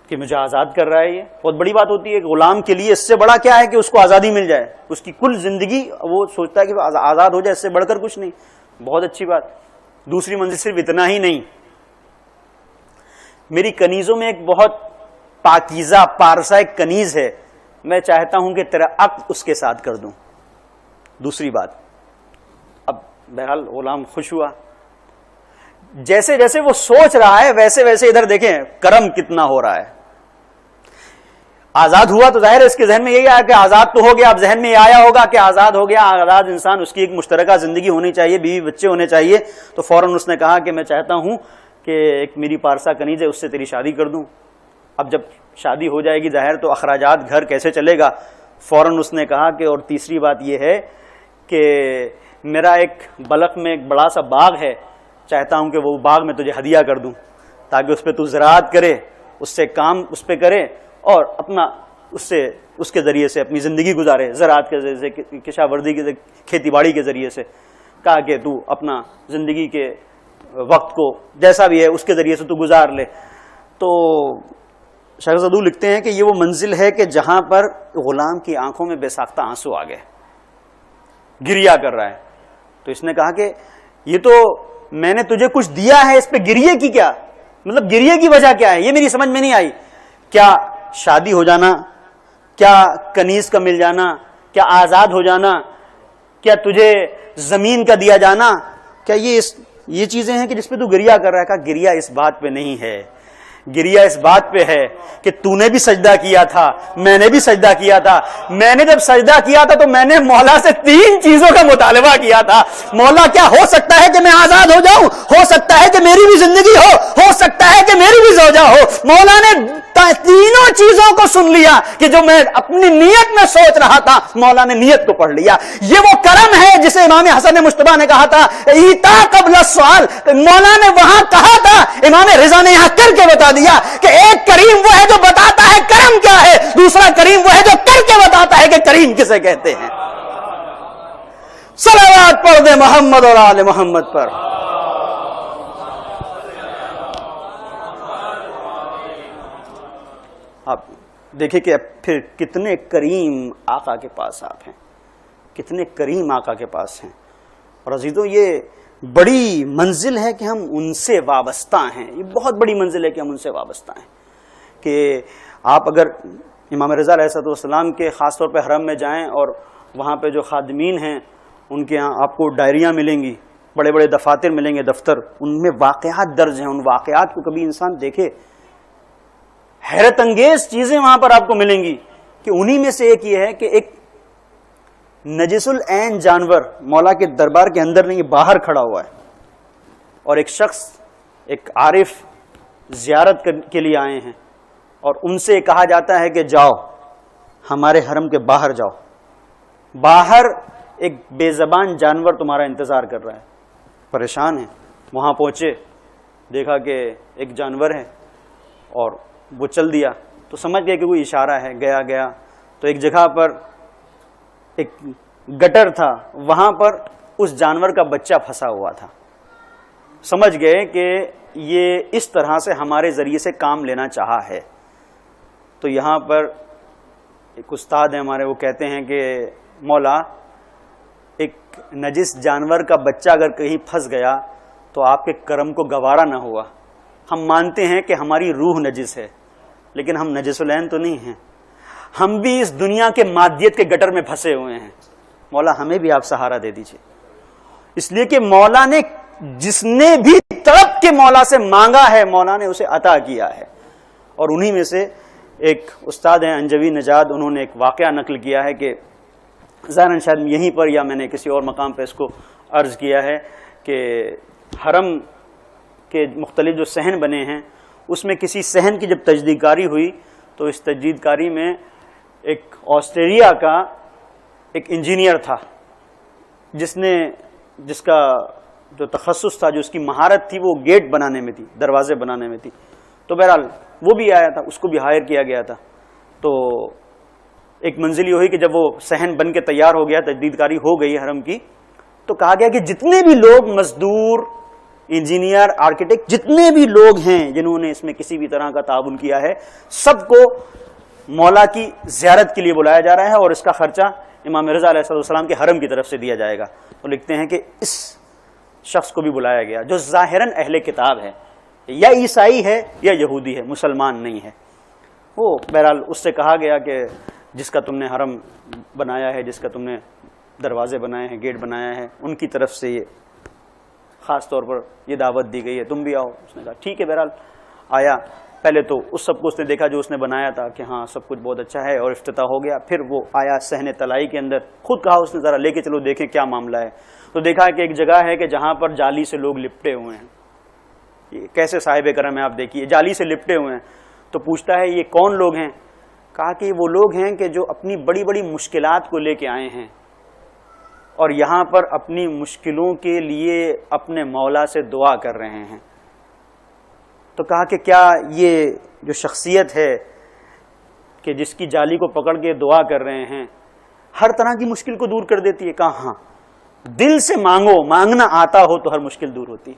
کہ مجھے آزاد کر رہا ہے. یہ بہت بڑی بات ہوتی ہے کہ غلام کے لیے اس سے بڑا کیا ہے کہ اس کو آزادی مل جائے, اس کی کل زندگی وہ سوچتا ہے کہ آزاد ہو جائے, اس سے بڑھ کر کچھ نہیں. بہت اچھی بات. دوسری منزل صرف اتنا ہی نہیں, میری کنیزوں میں ایک بہت پاکیزہ پارسا ایک کنیز ہے, میں چاہتا ہوں کہ تیرا عقد اس کے ساتھ کر دوں. دوسری بات. اب بہرحال غلام خوش ہوا. جیسے جیسے وہ سوچ رہا ہے ویسے ویسے ادھر دیکھیں کرم کتنا ہو رہا ہے. آزاد ہوا تو ظاہر ہے اس کے ذہن میں یہی آیا کہ آزاد تو ہو گیا. اب ذہن میں یہ آیا ہوگا کہ آزاد ہو گیا, آزاد انسان, اس کی ایک مشترکہ زندگی ہونی چاہیے, بیوی بچے ہونے چاہیے. تو فوراً اس نے کہا کہ میں چاہتا ہوں کہ ایک میری پارسا کنیز ہے, اس سے تیری شادی کر دوں. اب جب شادی ہو جائے گی ظاہر تو اخراجات گھر کیسے چلے گا. فوراً اس نے کہا کہ اور تیسری بات یہ ہے کہ میرا ایک بلخ میں ایک بڑا سا باغ ہے, چاہتا ہوں کہ وہ باغ میں تجھے ہدیہ کر دوں تاکہ اس پہ تو زراعت کرے, اس سے کام اس پہ کرے اور اپنا اس کے ذریعے سے اپنی زندگی گزارے, زراعت کے ذریعے سے, کشاورزی کے, کھیتی باڑی کے ذریعے سے. کہا کہ تو اپنا زندگی کے وقت کو جیسا بھی ہے اس کے ذریعے سے تو گزار لے. تو شیخ زدو لکھتے ہیں کہ یہ وہ منزل ہے کہ جہاں پر غلام کی آنکھوں میں بے ساختہ آنسو آ گئے، گریا کر رہا ہے. تو اس نے کہا کہ یہ تو میں نے تجھے کچھ دیا ہے، اس پہ گریے کی کیا مطلب، گریے کی وجہ کیا ہے، یہ میری سمجھ میں نہیں آئی. کیا شادی ہو جانا، کیا کنیز کا مل جانا، کیا آزاد ہو جانا، کیا تجھے زمین کا دیا جانا، کیا یہ چیزیں ہیں کہ جس پہ تو گریا کر رہا ہے؟ کہا گریا اس بات پہ نہیں ہے، گریا اس بات پہ ہے کہ تو نے بھی سجدہ کیا تھا، میں نے بھی سجدہ کیا تھا. میں نے جب سجدہ کیا تھا تو میں نے مولا سے 3 چیزوں کا مطالبہ کیا تھا. مولا کیا ہو سکتا ہے کہ میں آزاد ہو جاؤں، ہو سکتا ہے کہ میری بھی زندگی ہو سکتا ہے کہ میری بھی زوجہ ہو. مولا نے تینوں چیزوں کو سن لیا کہ جو میں اپنی نیت میں سوچ رہا تھا، مولا نے نیت کو پڑھ لیا. یہ وہ کرم ہے جسے امام حسن مجتبی نے کہا تھا ایتا قبل السؤال. مولا نے وہاں کہا تھا، امام رضا نے یہاں کر کے بتا دیا کہ ایک کریم وہ ہے جو بتاتا ہے کرم کیا ہے، دوسرا کریم وہ ہے جو کر کے بتاتا ہے کہ کریم کسے کہتے ہیں. صلوات پڑھ دے محمد اور آل محمد پر. آپ دیکھیں کہ پھر کتنے کریم آقا کے پاس آپ ہیں، کتنے کریم آقا کے پاس ہیں. اور عزیزوں یہ بڑی منزل ہے کہ ہم ان سے وابستہ ہیں، یہ بہت بڑی منزل ہے کہ ہم ان سے وابستہ ہیں. کہ آپ اگر امام رضا علیہ السلام کے خاص طور پہ حرم میں جائیں اور وہاں پہ جو خادمین ہیں ان کے ہاں آپ کو ڈائریاں ملیں گی، بڑے بڑے دفاتر ملیں گے، دفتر، ان میں واقعات درج ہیں. ان واقعات کو کبھی انسان دیکھے، حیرت انگیز چیزیں وہاں پر آپ کو ملیں گی. کہ انہی میں سے ایک یہ ہے کہ ایک نجس العین جانور مولا کے دربار کے اندر نہیں، باہر کھڑا ہوا ہے، اور ایک شخص، ایک عارف زیارت کے لیے آئے ہیں، اور ان سے کہا جاتا ہے کہ جاؤ ہمارے حرم کے باہر جاؤ. باہر ایک بے زبان جانور تمہارا انتظار کر رہا ہے. پریشان ہیں، وہاں پہنچے، دیکھا کہ ایک جانور ہے، اور وہ چل دیا تو سمجھ گئے کہ کوئی اشارہ ہے. گیا تو ایک جگہ پر ایک گٹر تھا، وہاں پر اس جانور کا بچہ پھنسا ہوا تھا. سمجھ گئے کہ یہ اس طرح سے ہمارے ذریعے سے کام لینا چاہا ہے. تو یہاں پر ایک استاد ہیں ہمارے، وہ کہتے ہیں کہ مولا ایک نجس جانور کا بچہ اگر کہیں پھنس گیا تو آپ کے کرم کو گوارا نہ ہوا. ہم مانتے ہیں کہ ہماری روح نجس ہے، لیکن ہم نجس العین تو نہیں ہیں، ہم بھی اس دنیا کے مادیت کے گٹر میں پھنسے ہوئے ہیں. مولا ہمیں بھی آپ سہارا دے دیجئے. اس لیے کہ مولا نے جس نے بھی تڑپ کے مولا سے مانگا ہے، مولا نے اسے عطا کیا ہے. اور انہی میں سے ایک استاد ہیں انجوی نجاد، انہوں نے ایک واقعہ نقل کیا ہے کہ ظاہراً شاید یہیں پر یا میں نے کسی اور مقام پہ اس کو عرض کیا ہے کہ حرم کے مختلف جو صحن بنے ہیں، اس میں کسی صحن کی جب تجدید کاری ہوئی تو اس تجدید کاری میں ایک آسٹریلیا کا ایک انجینئر تھا، جس کا جو تخصص تھا، جو اس کی مہارت تھی، وہ گیٹ بنانے میں تھی، دروازے بنانے میں تھی. تو بہرحال وہ بھی آیا تھا، اس کو بھی ہائر کیا گیا تھا. تو ایک منزل یہ ہوئی کہ جب وہ صحن بن کے تیار ہو گیا، تجدید کاری ہو گئی حرم کی، تو کہا گیا کہ جتنے بھی لوگ مزدور، انجینئر، آرکیٹیکٹ، جتنے بھی لوگ ہیں جنہوں نے اس میں کسی بھی طرح کا تعاون کیا ہے، سب کو مولا کی زیارت کے لیے بلایا جا رہا ہے، اور اس کا خرچہ امام رضا علیہ السلام کے حرم کی طرف سے دیا جائے گا. تو لکھتے ہیں کہ اس شخص کو بھی بلایا گیا جو ظاہراً اہل کتاب ہے، یا عیسائی ہے یا یہودی ہے، مسلمان نہیں ہے. وہ بہرحال اس سے کہا گیا کہ جس کا تم نے حرم بنایا ہے، جس کا تم نے دروازے بنائے ہیں، گیٹ بنایا ہے، ان کی طرف سے یہ خاص طور پر یہ دعوت دی گئی ہے، تم بھی آؤ. اس نے کہا ٹھیک ہے. بہرحال آیا. پہلے تو اس سب کو اس نے دیکھا جو اس نے بنایا تھا کہ ہاں سب کچھ بہت اچھا ہے، اور افتتاح ہو گیا. پھر وہ آیا صحن طلائی کے اندر، خود کہا اس نے ذرا لے کے چلو دیکھیں کیا معاملہ ہے. تو دیکھا کہ ایک جگہ ہے کہ جہاں پر جالی سے لوگ لپٹے ہوئے ہیں. یہ کیسے صاحب کرم ہے، آپ دیکھیے، جالی سے لپٹے ہوئے ہیں. تو پوچھتا ہے یہ کون لوگ ہیں؟ کہا کہ وہ لوگ ہیں کہ جو اپنی بڑی بڑی مشکلات کو لے کے آئے ہیں اور یہاں پر اپنی مشکلوں کے لیے اپنے مولا سے دعا کر رہے ہیں. تو کہا کہ کیا یہ جو شخصیت ہے کہ جس کی جالی کو پکڑ کے دعا کر رہے ہیں ہر طرح کی مشکل کو دور کر دیتی ہے؟ کہا ہاں. دل سے مانگو، مانگنا آتا ہو تو ہر مشکل دور ہوتی.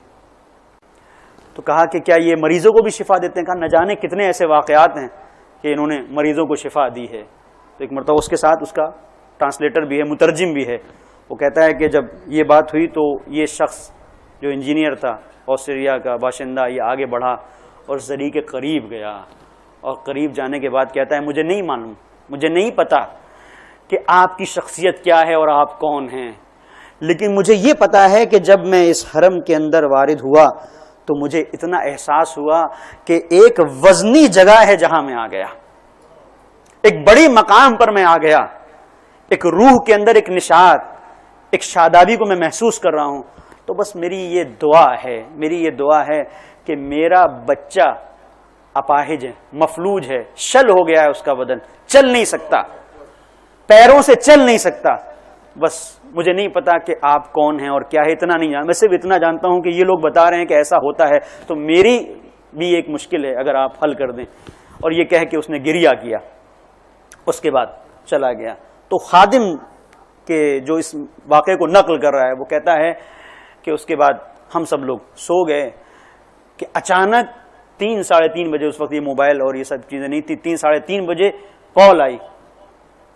تو کہا کہ کیا یہ مریضوں کو بھی شفا دیتے ہیں؟ کہا نہ جانے کتنے ایسے واقعات ہیں کہ انہوں نے مریضوں کو شفا دی ہے. تو ایک مرتبہ اس کے ساتھ اس کا ٹرانسلیٹر بھی ہے, مترجم بھی ہے. وہ کہتا ہے کہ جب یہ بات ہوئی تو یہ شخص جو انجینئر تھا آسٹریلیا کا باشندہ, یہ آگے بڑھا اور زری کے قریب گیا, اور قریب جانے کے بعد کہتا ہے مجھے نہیں معلوم, مجھے نہیں پتا کہ آپ کی شخصیت کیا ہے اور آپ کون ہیں, لیکن مجھے یہ پتا ہے کہ جب میں اس حرم کے اندر وارد ہوا تو مجھے اتنا احساس ہوا کہ ایک وزنی جگہ ہے جہاں میں آ گیا, ایک بڑی مقام پر میں آ گیا, ایک روح کے اندر ایک نشاط, ایک شادابی کو میں محسوس کر رہا ہوں. تو بس میری یہ دعا ہے کہ میرا بچہ اپاہج ہے, مفلوج ہے, شل ہو گیا ہے اس کا بدن, چل نہیں سکتا, پیروں سے چل نہیں سکتا. بس مجھے نہیں پتا کہ آپ کون ہیں اور کیا ہے, اتنا نہیں جانتا. میں صرف اتنا جانتا ہوں کہ یہ لوگ بتا رہے ہیں کہ ایسا ہوتا ہے, تو میری بھی ایک مشکل ہے, اگر آپ حل کر دیں. اور یہ کہہ کے اس نے گریہ کیا, اس کے بعد چلا گیا. تو خادم کے جو اس واقعے کو نقل کر رہا ہے وہ کہتا ہے کہ اس کے بعد ہم سب لوگ سو گئے کہ اچانک 3-3:30 بجے, اس وقت یہ موبائل اور یہ سب چیزیں نہیں تھی, 3-3:30 بجے کال آئی,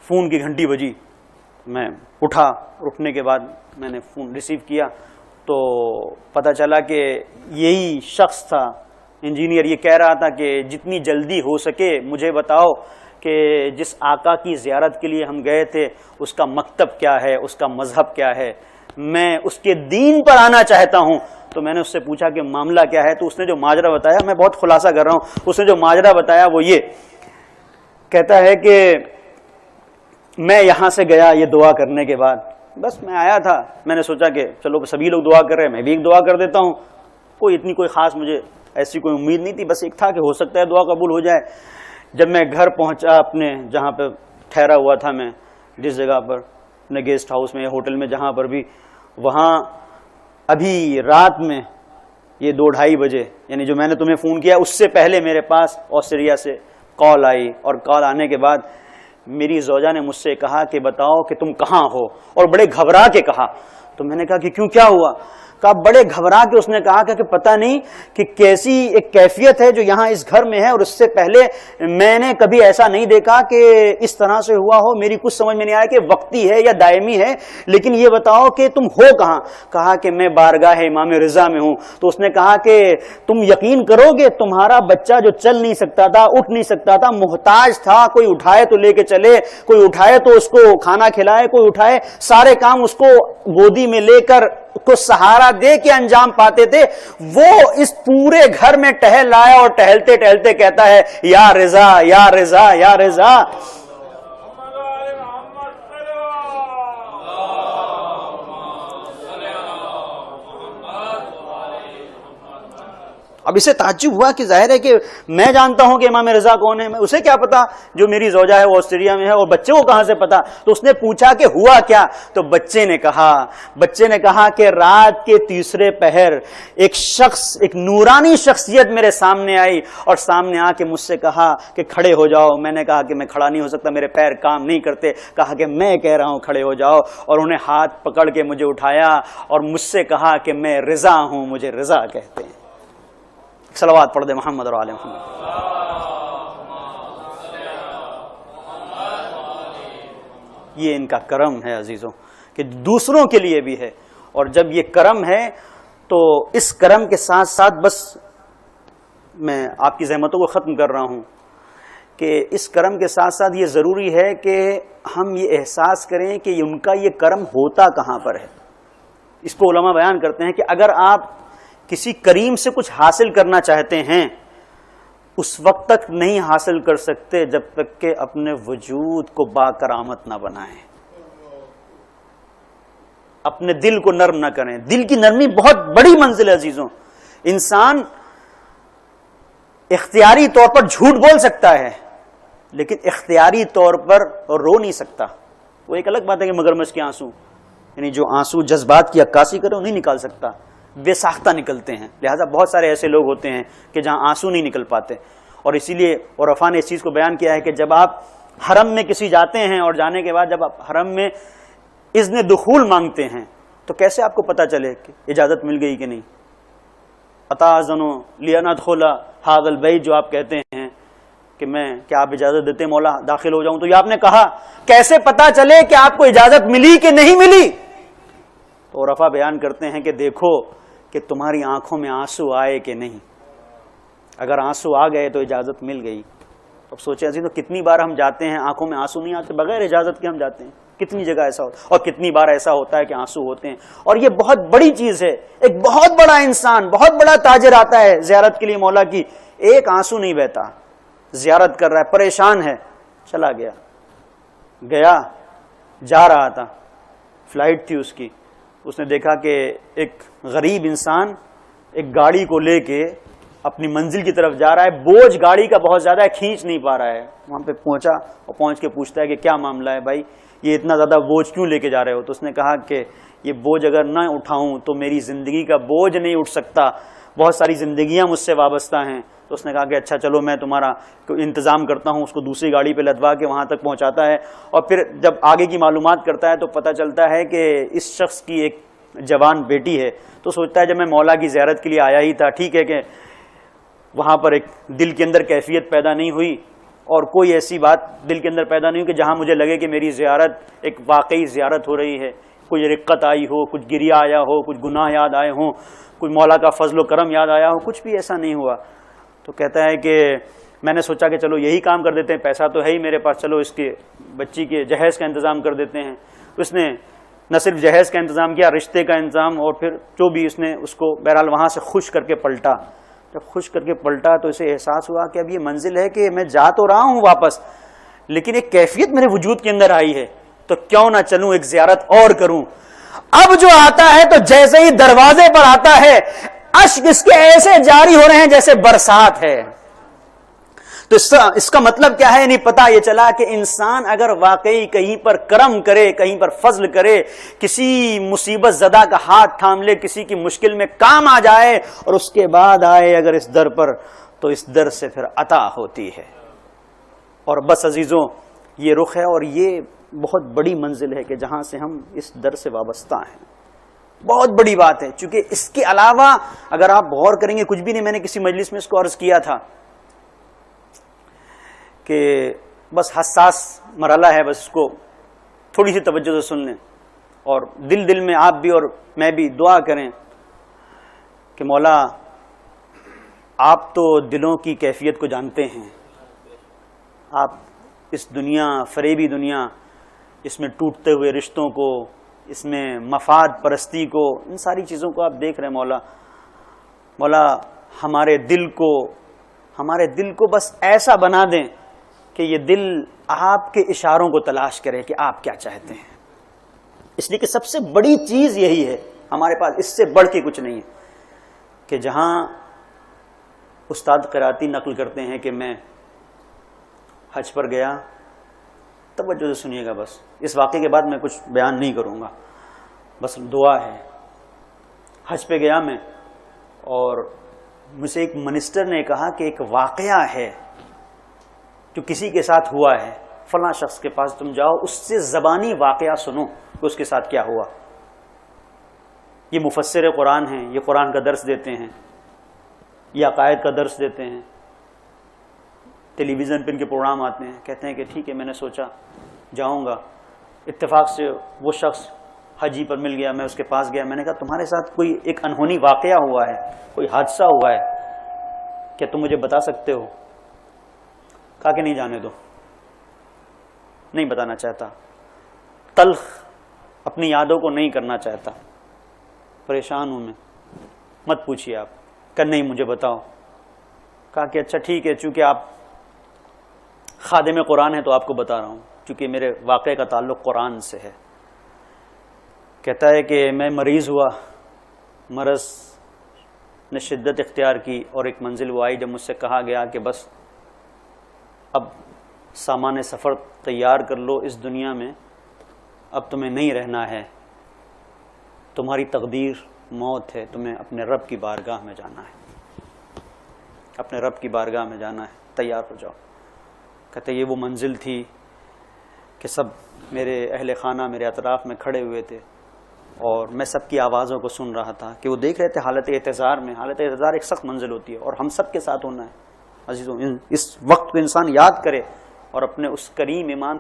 فون کی گھنٹی بجی. میں اٹھا, اٹھنے کے بعد میں نے فون ریسیو کیا تو پتہ چلا کہ یہی شخص تھا انجینئر. یہ کہہ رہا تھا کہ جتنی جلدی ہو سکے مجھے بتاؤ کہ جس آقا کی زیارت کے لیے ہم گئے تھے اس کا مکتب کیا ہے, اس کا مذہب کیا ہے, میں اس کے دین پر آنا چاہتا ہوں. تو میں نے اس سے پوچھا کہ معاملہ کیا ہے, تو اس نے جو ماجرا بتایا, میں بہت خلاصہ کر رہا ہوں, اس نے جو ماجرا بتایا وہ یہ کہتا ہے کہ میں یہاں سے گیا یہ دعا کرنے کے بعد, بس میں آیا تھا, میں نے سوچا کہ چلو سبھی لوگ دعا کر رہے ہیں, میں بھی ایک دعا کر دیتا ہوں. کوئی خاص مجھے ایسی کوئی امید نہیں تھی, بس ایک تھا کہ ہو سکتا ہے دعا قبول ہو جائے. جب میں گھر پہنچا اپنے جہاں پہ ٹھہرا ہوا تھا, میں جس جگہ پر اپنے گیسٹ ہاؤس میں, ہوٹل میں, جہاں پر بھی, وہاں ابھی رات میں یہ 2-2:30 بجے, یعنی جو میں نے تمہیں فون کیا اس سے پہلے میرے پاس آسٹریلیا سے کال آئی. اور کال آنے کے بعد میری زوجہ نے مجھ سے کہا کہ بتاؤ کہ تم کہاں ہو, اور بڑے گھبرا کے کہا. تو میں نے کہا کہ کیوں, کیا ہوا؟ کہا بڑے گھبرا کے اس نے کہا کہ پتہ نہیں کہ کیسی ایک کیفیت ہے جو یہاں اس گھر میں ہے, اور اس سے پہلے میں نے کبھی ایسا نہیں دیکھا کہ اس طرح سے ہوا ہو. میری کچھ سمجھ میں نہیں آیا کہ وقتی ہے یا دائمی ہے, لیکن یہ بتاؤ کہ تم ہو کہاں؟ کہا کہ میں بارگاہ امام رضا میں ہوں. تو اس نے کہا کہ تم یقین کرو گے تمہارا بچہ جو چل نہیں سکتا تھا, اٹھ نہیں سکتا تھا, محتاج تھا, کوئی اٹھائے تو لے کے چلے, کوئی اٹھائے تو اس کو کھانا کھلائے, کوئی اٹھائے, سارے کام اس کو گودی میں لے کر کو سہارا دے کے انجام پاتے تھے. وہ اس پورے گھر میں ٹہل آیا اور ٹہلتے ٹہلتے کہتا ہے یا رضا, یا رضا, یا رضا. اب اسے تعجب ہوا کہ ظاہر ہے کہ میں جانتا ہوں کہ امام رضا کون ہے, اسے کیا پتا جو میری زوجہ ہے وہ آسٹریلیا میں ہے, اور بچے کو کہاں سے پتا. تو اس نے پوچھا کہ ہوا کیا, تو بچے نے کہا کہ رات کے تیسرے پہر ایک شخص, ایک نورانی شخصیت میرے سامنے آئی اور سامنے آ کے مجھ سے کہا کہ کھڑے ہو جاؤ. میں نے کہا کہ میں کھڑا نہیں ہو سکتا, میرے پیر کام نہیں کرتے. کہا کہ میں کہہ رہا ہوں کھڑے ہو جاؤ, اور انہیں ہاتھ پکڑ کے مجھے اٹھایا اور مجھ سے کہا کہ میں رضا ہوں, مجھے رضا کہتے ہیں. صلوات پڑھ دے محمد اور آل محمد. یہ ان کا کرم ہے عزیزوں, کہ دوسروں کے لیے بھی ہے. اور جب یہ کرم ہے تو اس کرم کے ساتھ ساتھ, بس میں آپ کی زحمتوں کو ختم کر رہا ہوں, کہ اس کرم کے ساتھ ساتھ یہ ضروری ہے کہ ہم یہ احساس کریں کہ ان کا یہ کرم ہوتا کہاں پر ہے. اس کو علماء بیان کرتے ہیں کہ اگر آپ کسی کریم سے کچھ حاصل کرنا چاہتے ہیں, اس وقت تک نہیں حاصل کر سکتے جب تک کہ اپنے وجود کو با کرامت نہ بنائیں, اپنے دل کو نرم نہ کریں. دل کی نرمی بہت بڑی منزل ہے عزیزوں. انسان اختیاری طور پر جھوٹ بول سکتا ہے لیکن اختیاری طور پر رو نہیں سکتا. وہ ایک الگ بات ہے کہ مگرمچھ کے آنسو, یعنی جو آنسو جذبات کی عکاسی کرے وہ نہیں نکال سکتا, بے ساختہ نکلتے ہیں. لہٰذا بہت سارے ایسے لوگ ہوتے ہیں کہ جہاں آنسو نہیں نکل پاتے. اور اسی لیے عرفاء نے اس چیز کو بیان کیا ہے کہ جب آپ حرم میں کسی جاتے ہیں اور جانے کے بعد جب آپ حرم میں اذن دخول مانگتے ہیں تو کیسے آپ کو پتہ چلے کہ اجازت مل گئی کہ نہیں. اتاذنوا لان ادخل هذا البيت جو آپ کہتے ہیں, کہ میں کیا آپ اجازت دیتے ہیں مولا داخل ہو جاؤں؟ تو یہ آپ نے کہا کیسے پتا چلے کہ آپ کو اجازت ملی کہ نہیں ملی؟ تو رفع بیان کرتے ہیں کہ دیکھو کہ تمہاری آنکھوں میں آنسو آئے کہ نہیں. اگر آنسو آ گئے تو اجازت مل گئی. اب سوچیں تو کتنی بار ہم جاتے ہیں آنکھوں میں آنسو نہیں آتے، بغیر اجازت کے ہم جاتے ہیں. کتنی جگہ ایسا ہوتا ہے، اور کتنی بار ایسا ہوتا ہے کہ آنسو ہوتے ہیں. اور یہ بہت بڑی چیز ہے. ایک بہت بڑا انسان، بہت بڑا تاجر آتا ہے زیارت کے لیے مولا کی، ایک آنسو نہیں بہتا، زیارت کر رہا ہے، پریشان ہے، چلا گیا جا رہا تھا، فلائٹ تھی اس کی، اس نے دیکھا کہ ایک غریب انسان ایک گاڑی کو لے کے اپنی منزل کی طرف جا رہا ہے، بوجھ گاڑی کا بہت زیادہ ہے، کھینچ نہیں پا رہا ہے. وہاں پہ پہنچا اور پہنچ کے پوچھتا ہے کہ کیا معاملہ ہے بھائی، یہ اتنا زیادہ بوجھ کیوں لے کے جا رہے ہو؟ تو اس نے کہا کہ یہ بوجھ اگر نہ اٹھاؤں تو میری زندگی کا بوجھ نہیں اٹھ سکتا، بہت ساری زندگیاں مجھ سے وابستہ ہیں. تو اس نے کہا کہ اچھا چلو میں تمہارا انتظام کرتا ہوں. اس کو دوسری گاڑی پہ لدوا کے وہاں تک پہنچاتا ہے، اور پھر جب آگے کی معلومات کرتا ہے تو پتہ چلتا ہے کہ اس شخص کی ایک جوان بیٹی ہے. تو سوچتا ہے جب میں مولا کی زیارت کے لیے آیا ہی تھا، ٹھیک ہے کہ وہاں پر ایک دل کے اندر کیفیت پیدا نہیں ہوئی اور کوئی ایسی بات دل کے اندر پیدا نہیں ہوئی کہ جہاں مجھے لگے کہ میری زیارت ایک واقعی زیارت ہو رہی ہے، کوئی رقت آئی ہو، کچھ گریہ آیا ہو، کچھ گناہ یاد آئے ہوں، کوئی مولا کا فضل و کرم یاد آیا ہو، کچھ بھی ایسا نہیں ہوا. تو کہتا ہے کہ میں نے سوچا کہ چلو یہی کام کر دیتے ہیں، پیسہ تو ہے ہی میرے پاس، چلو اس کے بچی کے جہیز کا انتظام کر دیتے ہیں. اس نے نہ صرف جہیز کا انتظام کیا، رشتے کا انتظام، اور پھر جو بھی اس نے اس کو بہرحال وہاں سے خوش کر کے پلٹا. جب خوش کر کے پلٹا تو اسے احساس ہوا کہ اب یہ منزل ہے کہ میں جا تو رہا ہوں واپس، لیکن ایک کیفیت میرے وجود کے اندر آئی ہے، تو کیوں نہ چلوں ایک زیارت اور کروں. اب جو آتا ہے تو جیسے ہی دروازے پر آتا ہے اشک اس کے ایسے جاری ہو رہے ہیں جیسے برسات ہے. تو اس کا مطلب کیا ہے؟ نہیں پتا یہ چلا کہ انسان اگر واقعی کہیں پر کرم کرے، کہیں پر فضل کرے، کسی مصیبت زدہ کا ہاتھ تھام لے، کسی کی مشکل میں کام آ جائے اور اس کے بعد آئے اگر اس در پر، تو اس در سے پھر عطا ہوتی ہے. اور بس عزیزوں یہ رخ ہے، اور یہ بہت بڑی منزل ہے کہ جہاں سے ہم اس در سے وابستہ ہیں. بہت بڑی بات ہے، چونکہ اس کے علاوہ اگر آپ غور کریں گے کچھ بھی نہیں. میں نے کسی مجلس میں اس کو عرض کیا تھا کہ بس حساس مرحلہ ہے، بس اس کو تھوڑی سی توجہ سے سن لیں، اور دل میں آپ بھی اور میں بھی دعا کریں کہ مولا آپ تو دلوں کی کیفیت کو جانتے ہیں. آپ اس دنیا، فریبی دنیا، اس میں ٹوٹتے ہوئے رشتوں کو، اس میں مفاد پرستی کو، ان ساری چیزوں کو آپ دیکھ رہے ہیں. مولا ہمارے دل کو بس ایسا بنا دیں کہ یہ دل آپ کے اشاروں کو تلاش کرے کہ آپ کیا چاہتے ہیں. اس لیے کہ سب سے بڑی چیز یہی ہے ہمارے پاس، اس سے بڑھ کے کچھ نہیں ہے. کہ جہاں استاد قراتی نقل کرتے ہیں کہ میں حج پر گیا، توجہ سے سنیے گا، بس اس واقعے کے بعد میں کچھ بیان نہیں کروں گا، بس دعا ہے. حج پہ گیا میں، اور مجھ سے ایک منسٹر نے کہا کہ ایک واقعہ ہے جو کسی کے ساتھ ہوا ہے، فلاں شخص کے پاس تم جاؤ، اس سے زبانی واقعہ سنو کہ اس کے ساتھ کیا ہوا. یہ مفسر قرآن ہیں، یہ قرآن کا درس دیتے ہیں، یہ عقائد کا درس دیتے ہیں، ٹیلی ویژن پہ ان کے پروگرام آتے ہیں. کہتے ہیں کہ ٹھیک ہے، میں نے سوچا جاؤں گا. اتفاق سے وہ شخص حجی پر مل گیا، میں اس کے پاس گیا. میں نے کہا تمہارے ساتھ کوئی ایک انہونی واقعہ ہوا ہے، کوئی حادثہ ہوا ہے، کیا تم مجھے بتا سکتے ہو؟ کہا کہ نہیں، جانے دو، نہیں بتانا چاہتا، تلخ اپنی یادوں کو نہیں کرنا چاہتا، پریشان ہوں میں، مت پوچھیے آپ. کہ نہیں مجھے بتاؤ. کہا کہ اچھا ٹھیک ہے، چونکہ آپ خادم قرآن ہیں تو آپ کو بتا رہا ہوں، چونکہ میرے واقعے کا تعلق قرآن سے ہے. کہتا ہے کہ میں مریض ہوا، مرض نے شدت اختیار کی، اور ایک منزل وہ آئی جب مجھ سے کہا گیا کہ بس اب سامان سفر تیار کر لو، اس دنیا میں اب تمہیں نہیں رہنا ہے، تمہاری تقدیر موت ہے، تمہیں اپنے رب کی بارگاہ میں جانا ہے، اپنے رب کی بارگاہ میں جانا ہے، تیار ہو جاؤ. کہتے یہ وہ منزل تھی کہ سب میرے اہل خانہ میرے اطراف میں کھڑے ہوئے تھے، اور میں سب کی آوازوں کو سن رہا تھا کہ وہ دیکھ رہے تھے حالت اعتذار میں. حالت اعتذار ایک سخت منزل ہوتی ہے، اور ہم سب کے ساتھ ہونا ہے. عزیزوں اس وقت کو انسان یاد کرے اور اپنے اس کریم امام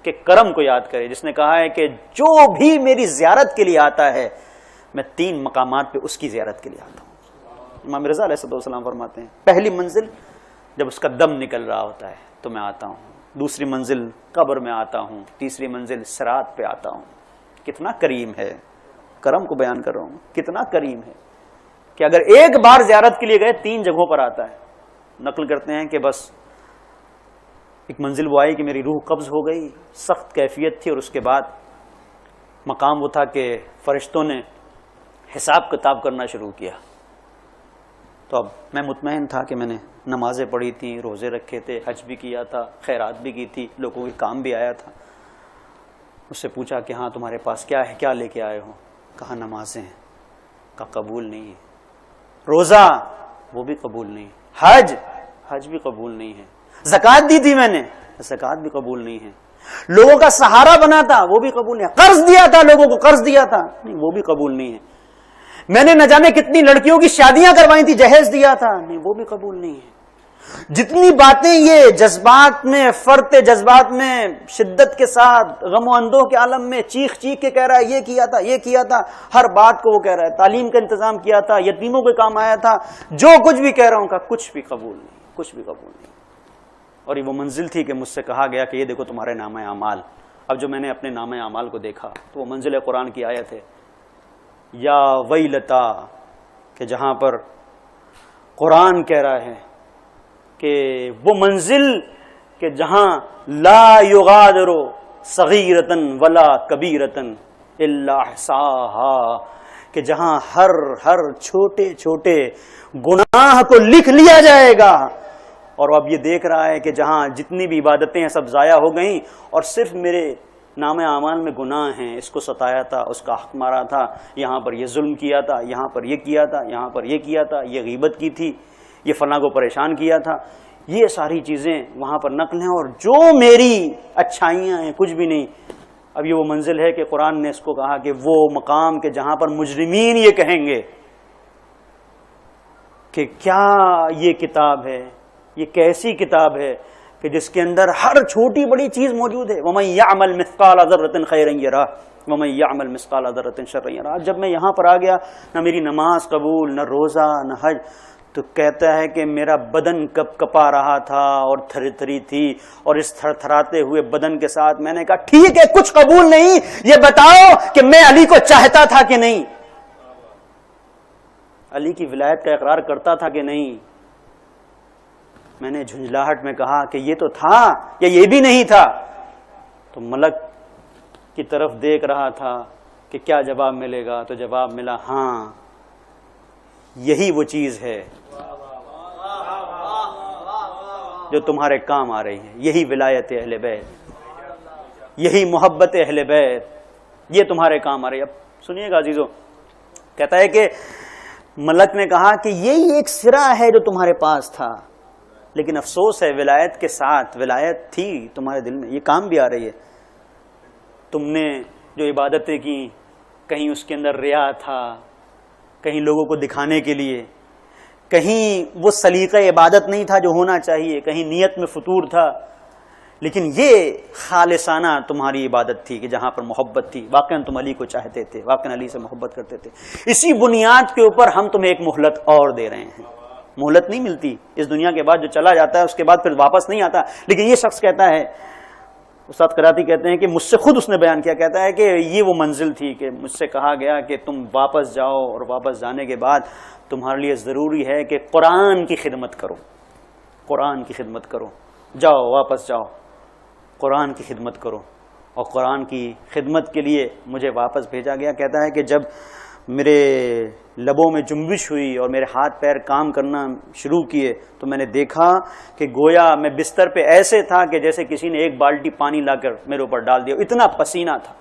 کے کرم کو یاد کرے جس نے کہا ہے کہ جو بھی میری زیارت کے لیے آتا ہے میں 3 مقامات پہ اس کی زیارت کے لیے آتا ہوں. امام رضا علیہ السلام فرماتے ہیں پہلی منزل جب اس کا دم نکل رہا ہوتا ہے تو میں آتا ہوں, دوسری منزل قبر میں آتا ہوں, تیسری منزل صراط پہ آتا ہوں. کتنا کریم ہے, کرم کو بیان کر رہا ہوں, کتنا کریم ہے کہ اگر ایک بار زیارت کے لیے گئے 3 جگہوں پر آتا ہے. نقل کرتے ہیں کہ بس ایک منزل وہ آئی کہ میری روح قبض ہو گئی, سخت کیفیت تھی, اور اس کے بعد مقام وہ تھا کہ فرشتوں نے حساب کتاب کرنا شروع کیا. تو اب میں مطمئن تھا کہ میں نے نمازیں پڑھی تھیں, روزے رکھے تھے, حج بھی کیا تھا, خیرات بھی کی تھی, لوگوں کے کام بھی آیا تھا. اس سے پوچھا کہ ہاں تمہارے پاس کیا ہے, کیا لے کے آئے ہو؟ کہا نمازیں ہیں. کہا قبول نہیں ہے. روزہ وہ بھی قبول نہیں. حج بھی قبول نہیں ہے. زکوٰۃ دی تھی میں نے, زکوٰۃ بھی قبول نہیں ہے. لوگوں کا سہارا بنا تھا, وہ بھی قبول نہیں ہے. قرض دیا تھا, لوگوں کو قرض دیا تھا, نہیں وہ بھی قبول نہیں ہے. میں نے نہ جانے کتنی لڑکیوں کی شادیاں کروائی تھی, جہیز دیا تھا, نہیں وہ بھی قبول نہیں ہے. جتنی باتیں یہ جذبات میں, فرط جذبات میں, شدت کے ساتھ غم و اندوہ کے عالم میں چیخ چیخ کے کہہ رہا ہے یہ کیا تھا, یہ کیا تھا, ہر بات کو وہ کہہ رہا ہے. تعلیم کا انتظام کیا تھا, یتیموں کے کام آیا تھا, جو کچھ بھی کہہ رہا ہوں کا کچھ بھی قبول نہیں, کچھ بھی قبول نہیں. اور یہ وہ منزل تھی کہ مجھ سے کہا گیا کہ یہ دیکھو تمہارے نامہ اعمال. اب جو میں نے اپنے نامہ اعمال کو دیکھا تو وہ منزل قرآن کی آیت ہے یا ویلتا, کہ جہاں پر قرآن کہہ رہا ہے کہ وہ منزل کہ جہاں لا یغادر صغیرتن ولا کبیرتن الا احصاہا, کہ جہاں ہر چھوٹے چھوٹے گناہ کو لکھ لیا جائے گا. اور اب یہ دیکھ رہا ہے کہ جہاں جتنی بھی عبادتیں ہیں سب ضائع ہو گئیں اور صرف میرے نام اعمال میں گناہ ہیں. اس کو ستایا تھا, اس کا حق مارا تھا, یہاں پر یہ ظلم کیا تھا, یہاں پر یہ کیا تھا, یہاں پر یہ کیا تھا, یہ غیبت کی تھی, یہ فلاں کو پریشان کیا تھا. یہ ساری چیزیں وہاں پر نقل ہیں, اور جو میری اچھائیاں ہیں کچھ بھی نہیں. اب یہ وہ منزل ہے کہ قرآن نے اس کو کہا کہ وہ مقام کہ جہاں پر مجرمین یہ کہیں گے کہ کیا یہ کتاب ہے, یہ کیسی کتاب ہے کہ جس کے اندر ہر چھوٹی بڑی چیز موجود ہے. وَمَن يَعْمَلْ مِثْقَالَ ذَرَّةٍ خَيْرًا يَرَهُ وَمَن يَعْمَلْ مِثْقَالَ ذَرَّةٍ شَرًّا يَرَهُ. جب میں یہاں پر آ گیا, نہ میری نماز قبول, نہ روزہ, نہ حج, تو کہتا ہے کہ میرا بدن کب کپا رہا تھا اور تھری تھری تھی, اور اس تھر تھراتے ہوئے بدن کے ساتھ میں نے کہا ٹھیک ہے کچھ قبول نہیں, یہ بتاؤ کہ میں علی کو چاہتا تھا کہ نہیں, علی کی ولایت کا اقرار کرتا تھا کہ نہیں. میں نے جھنجھلاہٹ میں کہا کہ یہ تو تھا یا یہ بھی نہیں تھا. تو ملک کی طرف دیکھ رہا تھا کہ کیا جواب ملے گا, تو جواب ملا ہاں یہی وہ چیز ہے جو تمہارے کام آ رہی ہے, یہی ولایت اہل بیت, یہی محبت اہل بیت, یہ تمہارے کام آ رہی ہے. اب سنیے گا عزیزو, کہتا ہے کہ ملک نے کہا کہ یہی ایک سرا ہے جو تمہارے پاس تھا, لیکن افسوس ہے ولایت کے ساتھ, ولایت تھی تمہارے دل میں, یہ کام بھی آ رہی ہے. تم نے جو عبادتیں کی کہیں اس کے اندر ریا تھا, کہیں لوگوں کو دکھانے کے لیے, کہیں وہ سلیقہ عبادت نہیں تھا جو ہونا چاہیے, کہیں نیت میں فطور تھا, لیکن یہ خالصانہ تمہاری عبادت تھی کہ جہاں پر محبت تھی. واقعاً تم علی کو چاہتے تھے, واقعاً علی سے محبت کرتے تھے. اسی بنیاد کے اوپر ہم تمہیں ایک مہلت اور دے رہے ہیں. مہلت نہیں ملتی اس دنیا کے بعد, جو چلا جاتا ہے اس کے بعد پھر واپس نہیں آتا. لیکن یہ شخص کہتا ہے, استاد کراتی کہتے ہیں کہ مجھ سے خود اس نے بیان کیا, کہتا ہے کہ یہ وہ منزل تھی کہ مجھ سے کہا گیا کہ تم واپس جاؤ, اور واپس جانے کے بعد تمہارے لیے ضروری ہے کہ قرآن کی خدمت کرو, قرآن کی خدمت کرو. جاؤ, واپس جاؤ, قرآن کی خدمت کرو. اور قرآن کی خدمت کے لیے مجھے واپس بھیجا گیا. کہتا ہے کہ جب میرے لبوں میں جنبش ہوئی اور میرے ہاتھ پیر کام کرنا شروع کیے تو میں نے دیکھا کہ گویا میں بستر پہ ایسے تھا کہ جیسے کسی نے ایک بالٹی پانی لا کر میرے اوپر ڈال دیا, اتنا پسینہ تھا.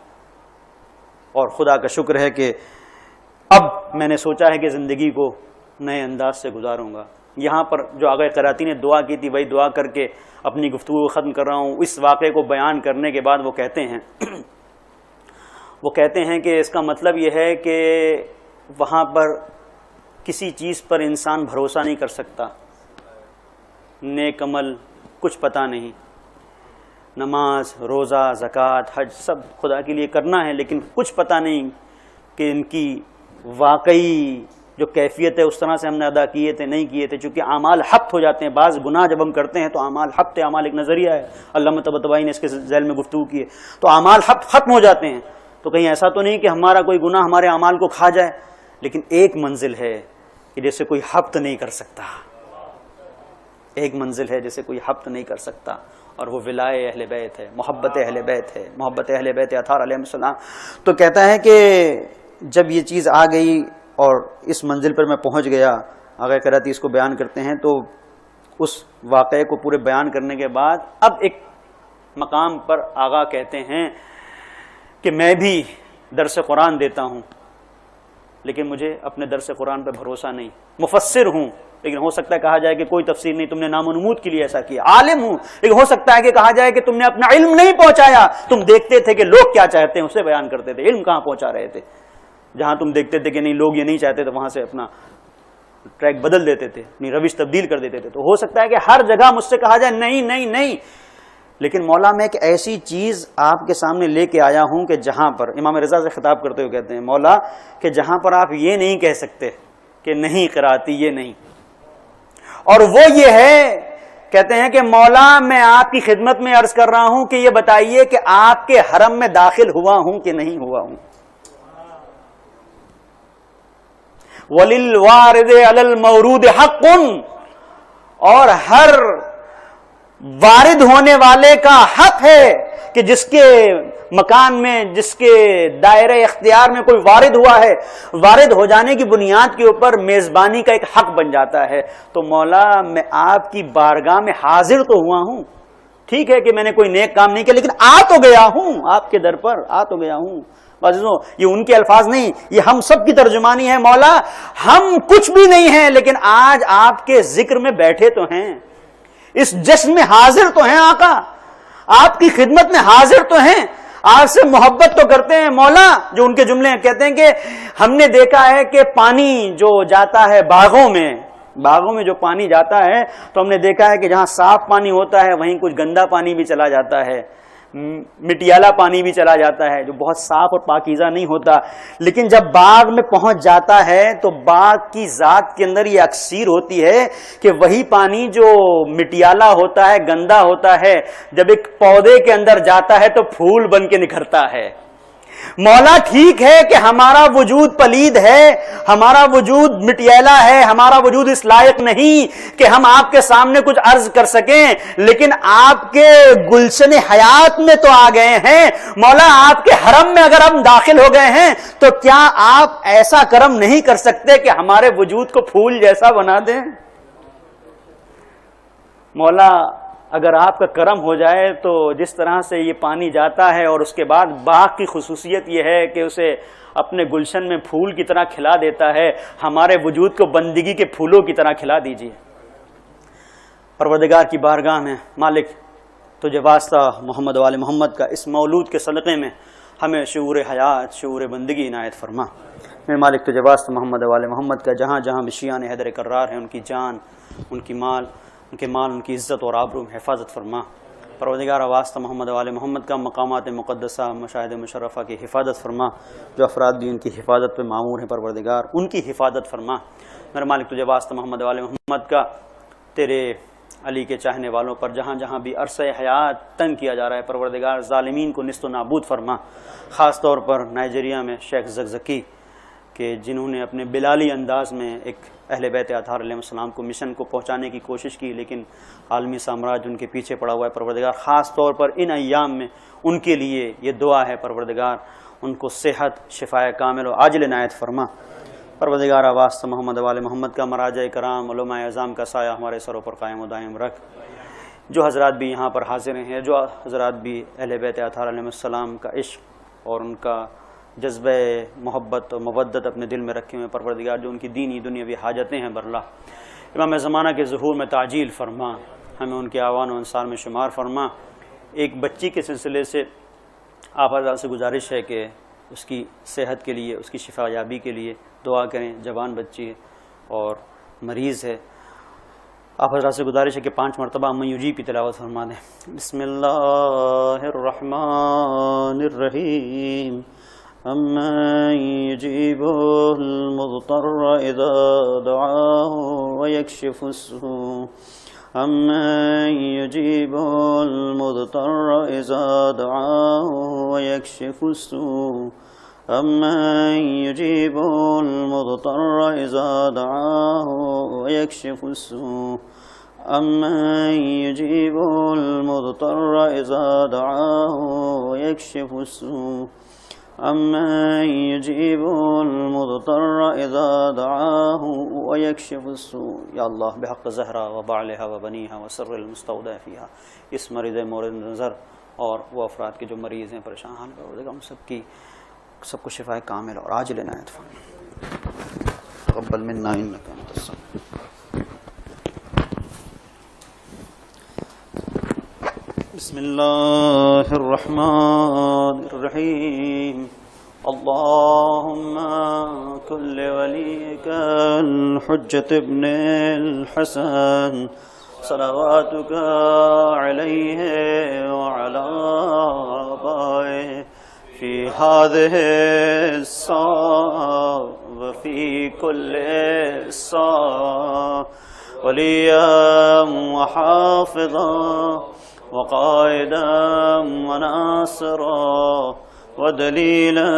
اور خدا کا شکر ہے کہ اب میں نے سوچا ہے کہ زندگی کو نئے انداز سے گزاروں گا. یہاں پر جو آغا قراتی نے دعا کی تھی وہی دعا کر کے اپنی گفتگو کو ختم کر رہا ہوں. اس واقعے کو بیان کرنے کے بعد وہ کہتے ہیں کہ اس کا مطلب یہ ہے کہ وہاں پر کسی چیز پر انسان بھروسہ نہیں کر سکتا, نیک عمل کچھ پتہ نہیں، نماز، روزہ، زکوٰۃ، حج سب خدا کے لیے کرنا ہے، لیکن کچھ پتہ نہیں کہ ان کی واقعی جو کیفیت ہے اس طرح سے ہم نے ادا کیے تھے نہیں کیے تھے، چونکہ اعمال حبط ہو جاتے ہیں۔ بعض گناہ جب ہم کرتے ہیں تو اعمال حبط ہے، اعمال ایک نظریہ ہے، علامہ طباطبائی نے اس کے ذیل میں گفتگو کی ہے، تو اعمال حبط ختم ہو جاتے ہیں۔ تو کہیں ایسا تو نہیں کہ ہمارا کوئی گناہ ہمارے اعمال کو کھا جائے، لیکن ایک منزل ہے کہ جیسے کوئی حبط نہیں کر سکتا، ایک منزل ہے جیسے کوئی حبط نہیں کر سکتا، اور وہ ولائے اہل بیت ہے، محبت اہل بیت ہے، محبت اہل بیت اطہار علیہ السلام۔ تو کہتا ہے کہ جب یہ چیز آ گئی اور اس منزل پر میں پہنچ گیا، آغا کراتی اس کو بیان کرتے ہیں، تو اس واقعے کو پورے بیان کرنے کے بعد اب ایک مقام پر آغا کہتے ہیں کہ میں بھی درس قرآن دیتا ہوں، لیکن مجھے اپنے درس قرآن پہ بھروسہ نہیں، مفسر ہوں لیکن ہو سکتا ہے کہا جائے کہ کوئی تفسیر نہیں، تم نے نام و نمود کے لیے ایسا کیا، عالم ہوں لیکن ہو سکتا ہے کہ کہا جائے کہ تم نے اپنا علم نہیں پہنچایا، تم دیکھتے تھے کہ لوگ کیا چاہتے ہیں اسے بیان کرتے تھے، علم کہاں پہنچا رہے تھے، جہاں تم دیکھتے تھے کہ نہیں لوگ یہ نہیں چاہتے تو وہاں سے اپنا ٹریک بدل دیتے تھے، اپنی روش تبدیل کر دیتے تھے۔ تو ہو سکتا ہے کہ ہر جگہ مجھ سے کہا جائے نہیں نہیں نہیں، لیکن مولا میں ایک ایسی چیز آپ کے سامنے لے کے آیا ہوں کہ جہاں پر امام رضا سے خطاب کرتے ہوئے کہتے ہیں مولا کہ جہاں پر آپ یہ نہیں کہہ سکتے کہ نہیں قراتی یہ نہیں، اور وہ یہ ہے، کہتے ہیں کہ مولا میں آپ کی خدمت میں عرض کر رہا ہوں کہ یہ بتائیے کہ آپ کے حرم میں داخل ہوا ہوں کہ نہیں ہوا ہوں۔ وَلِلْوَارِدِ عَلَى الْمَوْرُودِ حَقٌّ، اور ہر وارد ہونے والے کا حق ہے کہ جس کے مکان میں، جس کے دائرہ اختیار میں کوئی وارد ہوا ہے، وارد ہو جانے کی بنیاد کے اوپر میزبانی کا ایک حق بن جاتا ہے۔ تو مولا میں آپ کی بارگاہ میں حاضر تو ہوا ہوں، ٹھیک ہے کہ میں نے کوئی نیک کام نہیں کیا لیکن آ تو گیا ہوں، آپ کے در پر آ تو گیا ہوں۔ عزیزوں یہ ان کے الفاظ نہیں، یہ ہم سب کی ترجمانی ہے۔ مولا ہم کچھ بھی نہیں ہیں لیکن آج آپ کے ذکر میں بیٹھے تو ہیں، اس جشن میں حاضر تو ہیں، آقا آپ کی خدمت میں حاضر تو ہیں، آپ سے محبت تو کرتے ہیں۔ مولا جو ان کے جملے ہیں، کہتے ہیں کہ ہم نے دیکھا ہے کہ پانی جو جاتا ہے باغوں میں جو پانی جاتا ہے تو ہم نے دیکھا ہے کہ جہاں صاف پانی ہوتا ہے وہیں کچھ گندا پانی بھی چلا جاتا ہے، مٹیالہ پانی بھی چلا جاتا ہے جو بہت صاف اور پاکیزہ نہیں ہوتا، لیکن جب باغ میں پہنچ جاتا ہے تو باغ کی ذات کے اندر یہ اکسیر ہوتی ہے کہ وہی پانی جو مٹیالہ ہوتا ہے، گندا ہوتا ہے، جب ایک پودے کے اندر جاتا ہے تو پھول بن کے نکھرتا ہے۔ مولا ٹھیک ہے کہ ہمارا وجود پلید ہے، ہمارا وجود مٹیالہ ہے، ہمارا وجود اس لائق نہیں کہ ہم آپ کے سامنے کچھ عرض کر سکیں، لیکن آپ کے گلشن حیات میں تو آ گئے ہیں۔ مولا آپ کے حرم میں اگر ہم داخل ہو گئے ہیں تو کیا آپ ایسا کرم نہیں کر سکتے کہ ہمارے وجود کو پھول جیسا بنا دیں؟ مولا اگر آپ کا کرم ہو جائے تو جس طرح سے یہ پانی جاتا ہے اور اس کے بعد باغ کی خصوصیت یہ ہے کہ اسے اپنے گلشن میں پھول کی طرح کھلا دیتا ہے، ہمارے وجود کو بندگی کے پھولوں کی طرح کھلا دیجیے۔ پروردگار کی بارگاہ میں مالک تجھے واسطہ محمد و آل محمد کا اس مولود کے صدقے میں ہمیں شعور حیات، شعور بندگی عنایت فرما۔ میرے مالک تجھے واسطہ محمد و آل محمد کا جہاں جہاں بشیان حیدر کرار ہیں ان کی جان، ان کی مال، ان کی عزت اور آبرو میں حفاظت فرما۔ پروردگار واسطہ محمد و آل محمد کا مقامات مقدسہ، مشاہد مشرفہ کی حفاظت فرما، جو افراد بھی ان کی حفاظت پہ معمور ہیں پروردگار ان کی حفاظت فرما۔ میرے مالک تجھے واسطہ محمد و آل محمد کا تیرے علی کے چاہنے والوں پر جہاں جہاں بھی عرصہ حیات تنگ کیا جا رہا ہے پروردگار ظالمین کو نست و نابود فرما۔ خاص طور پر نائجیریا میں شیخ زکزکی کہ جنہوں نے اپنے بلالی انداز میں ایک اہل بیت اطہار علیہ السلام کو مشن کو پہنچانے کی کوشش کی، لیکن عالمی سامراج ان کے پیچھے پڑا ہوا ہے پروردگار۔ خاص طور پر ان ایام میں ان کے لیے یہ دعا ہے پروردگار ان کو صحت، شفائے کامل و عاجل عنایت فرما۔ پروردگار واسطہ محمد و آل محمد کا مراجع کرام، علماء اعظام کا سایہ ہمارے سروں پر قائم و دائم رکھ۔ جو حضرات بھی یہاں پر حاضر ہیں، جو حضرات بھی اہل بیت اطہار علیہ السلام کا عشق اور ان کا جذبہ محبت و مودت اپنے دل میں رکھے ہوئے پروردگار، جو ان کی دینی دنیاوی حاجتیں ہیں برلا امام زمانہ کے ظہور میں تعجیل فرما، ہمیں ان کے آوان و انصار میں شمار فرما۔ ایک بچی کے سلسلے سے آپ حضرات سے گزارش ہے کہ اس کی صحت کے لیے، اس کی شفا یابی کے لیے دعا کریں۔ جوان بچی ہے اور مریض ہے، آپ حضرات سے گزارش ہے کہ 5 مرتبہ امن یجیب کی تلاوت فرما دیں. بسم اللہ الرحمن الرحیم. امن یجیب المضطر اذا دعاه ویکشف السوء. امن یجیب المضطر اذا دعاه ویکشف السوء. امن یجیب المضطر اذا دعاه ویکشف السوء. امن یجیب المضطر اذا دعاه ویکشف السوء. امن یجیب المضطر اذا دعاه ویکشف السوء. یا اللہ بحق زہرا و بعلها و بنیها و سر المستودع فیها، اس مریض مورد نظر اور وہ افراد کے جو مریض ہیں پریشان حال ہم سب کو شفاء کامل اور عاجل عنایت فرما. تقبل منا انک انت السمیع. بسم اللہ الرحمن الرحیم. اللهم كن لوليك الحجة ابن الحسن صلواتك عليه وعلى آبائه في هذه الساعة وفي كل ساعة وليا وحافظا وقائدا وناصرا ودليلا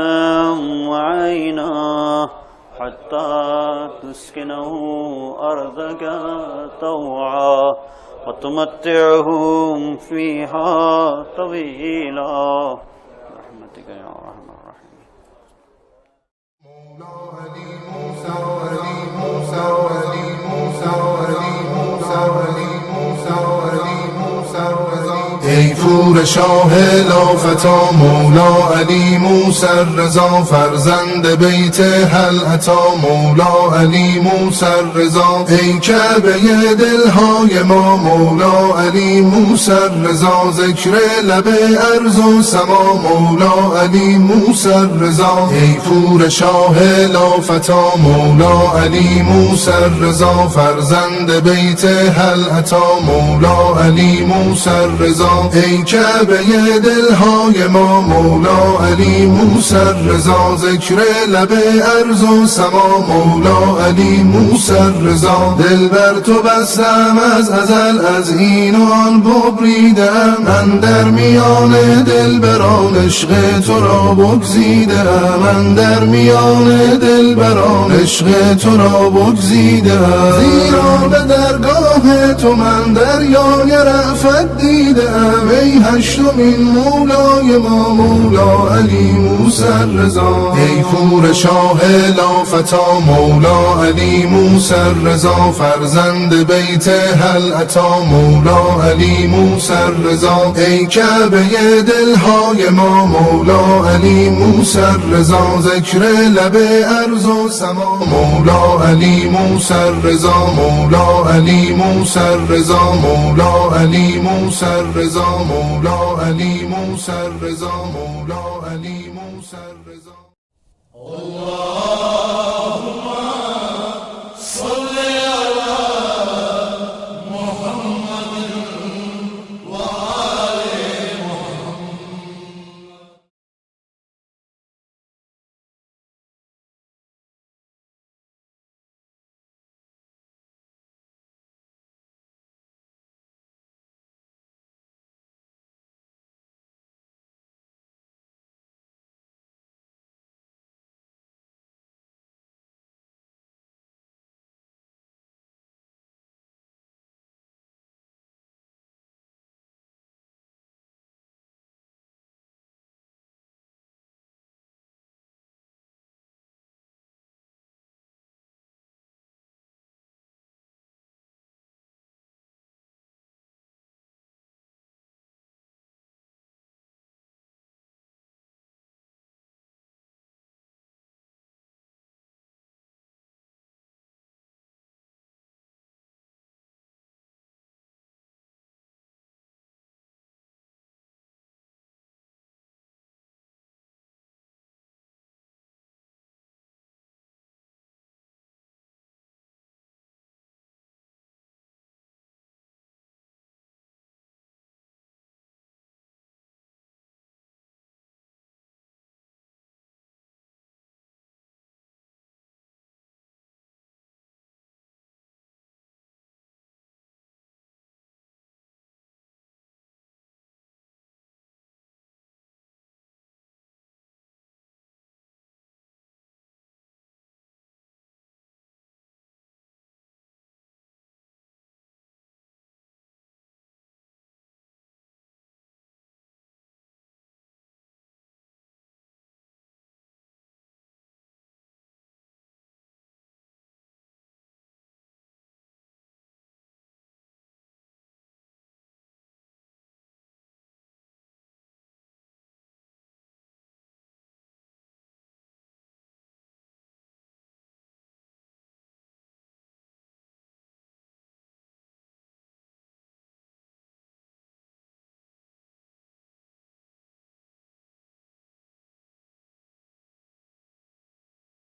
وعينا حتى تسكنه أرضك طوعا وتمتعهم فيها طويلا برحمتك يا أرحم الراحمين. ای پور شاه لافتا مولا علی موسی رضا، فرزند بیت هل عطا مولا علی موسی رضا. ای کعبه دلهای ما مولا علی موسی رضا، ذکر لب ارض و سما مولا علی موسی رضا. ای پور شاه لافتا مولا علی موسی رضا، فرزند بیت هل عطا مولا علی موسی رضا. ای کعبه دلهای ما مولا علی موسی رضا، ذکر لب ارض و سما مولا علی موسی رضا. دل بر تو بستم از ازل، از این و آن ببریدم، من در میان دلبران عشق تو را بگزیدم، من در میان دلبران عشق تو را بگزیدم. زیرا به درگاه تو من دریای رأفت دیدم. ای هشتمین مولای ما مولا علی موسی رضا. ای پور شاه لافتا مولا علی موسی رضا، فرزند بیت هل عطا مولا علی موسی رضا. ای کعبه دلهای ما مولا علی موسی رضا، ذکر لب ارض و سما مولا علی موسی رضا، مولا علی موسی رضا، مولا علی موسی رضا، مولا علی موسی رضا، مولا علی موسی رضا. اللهم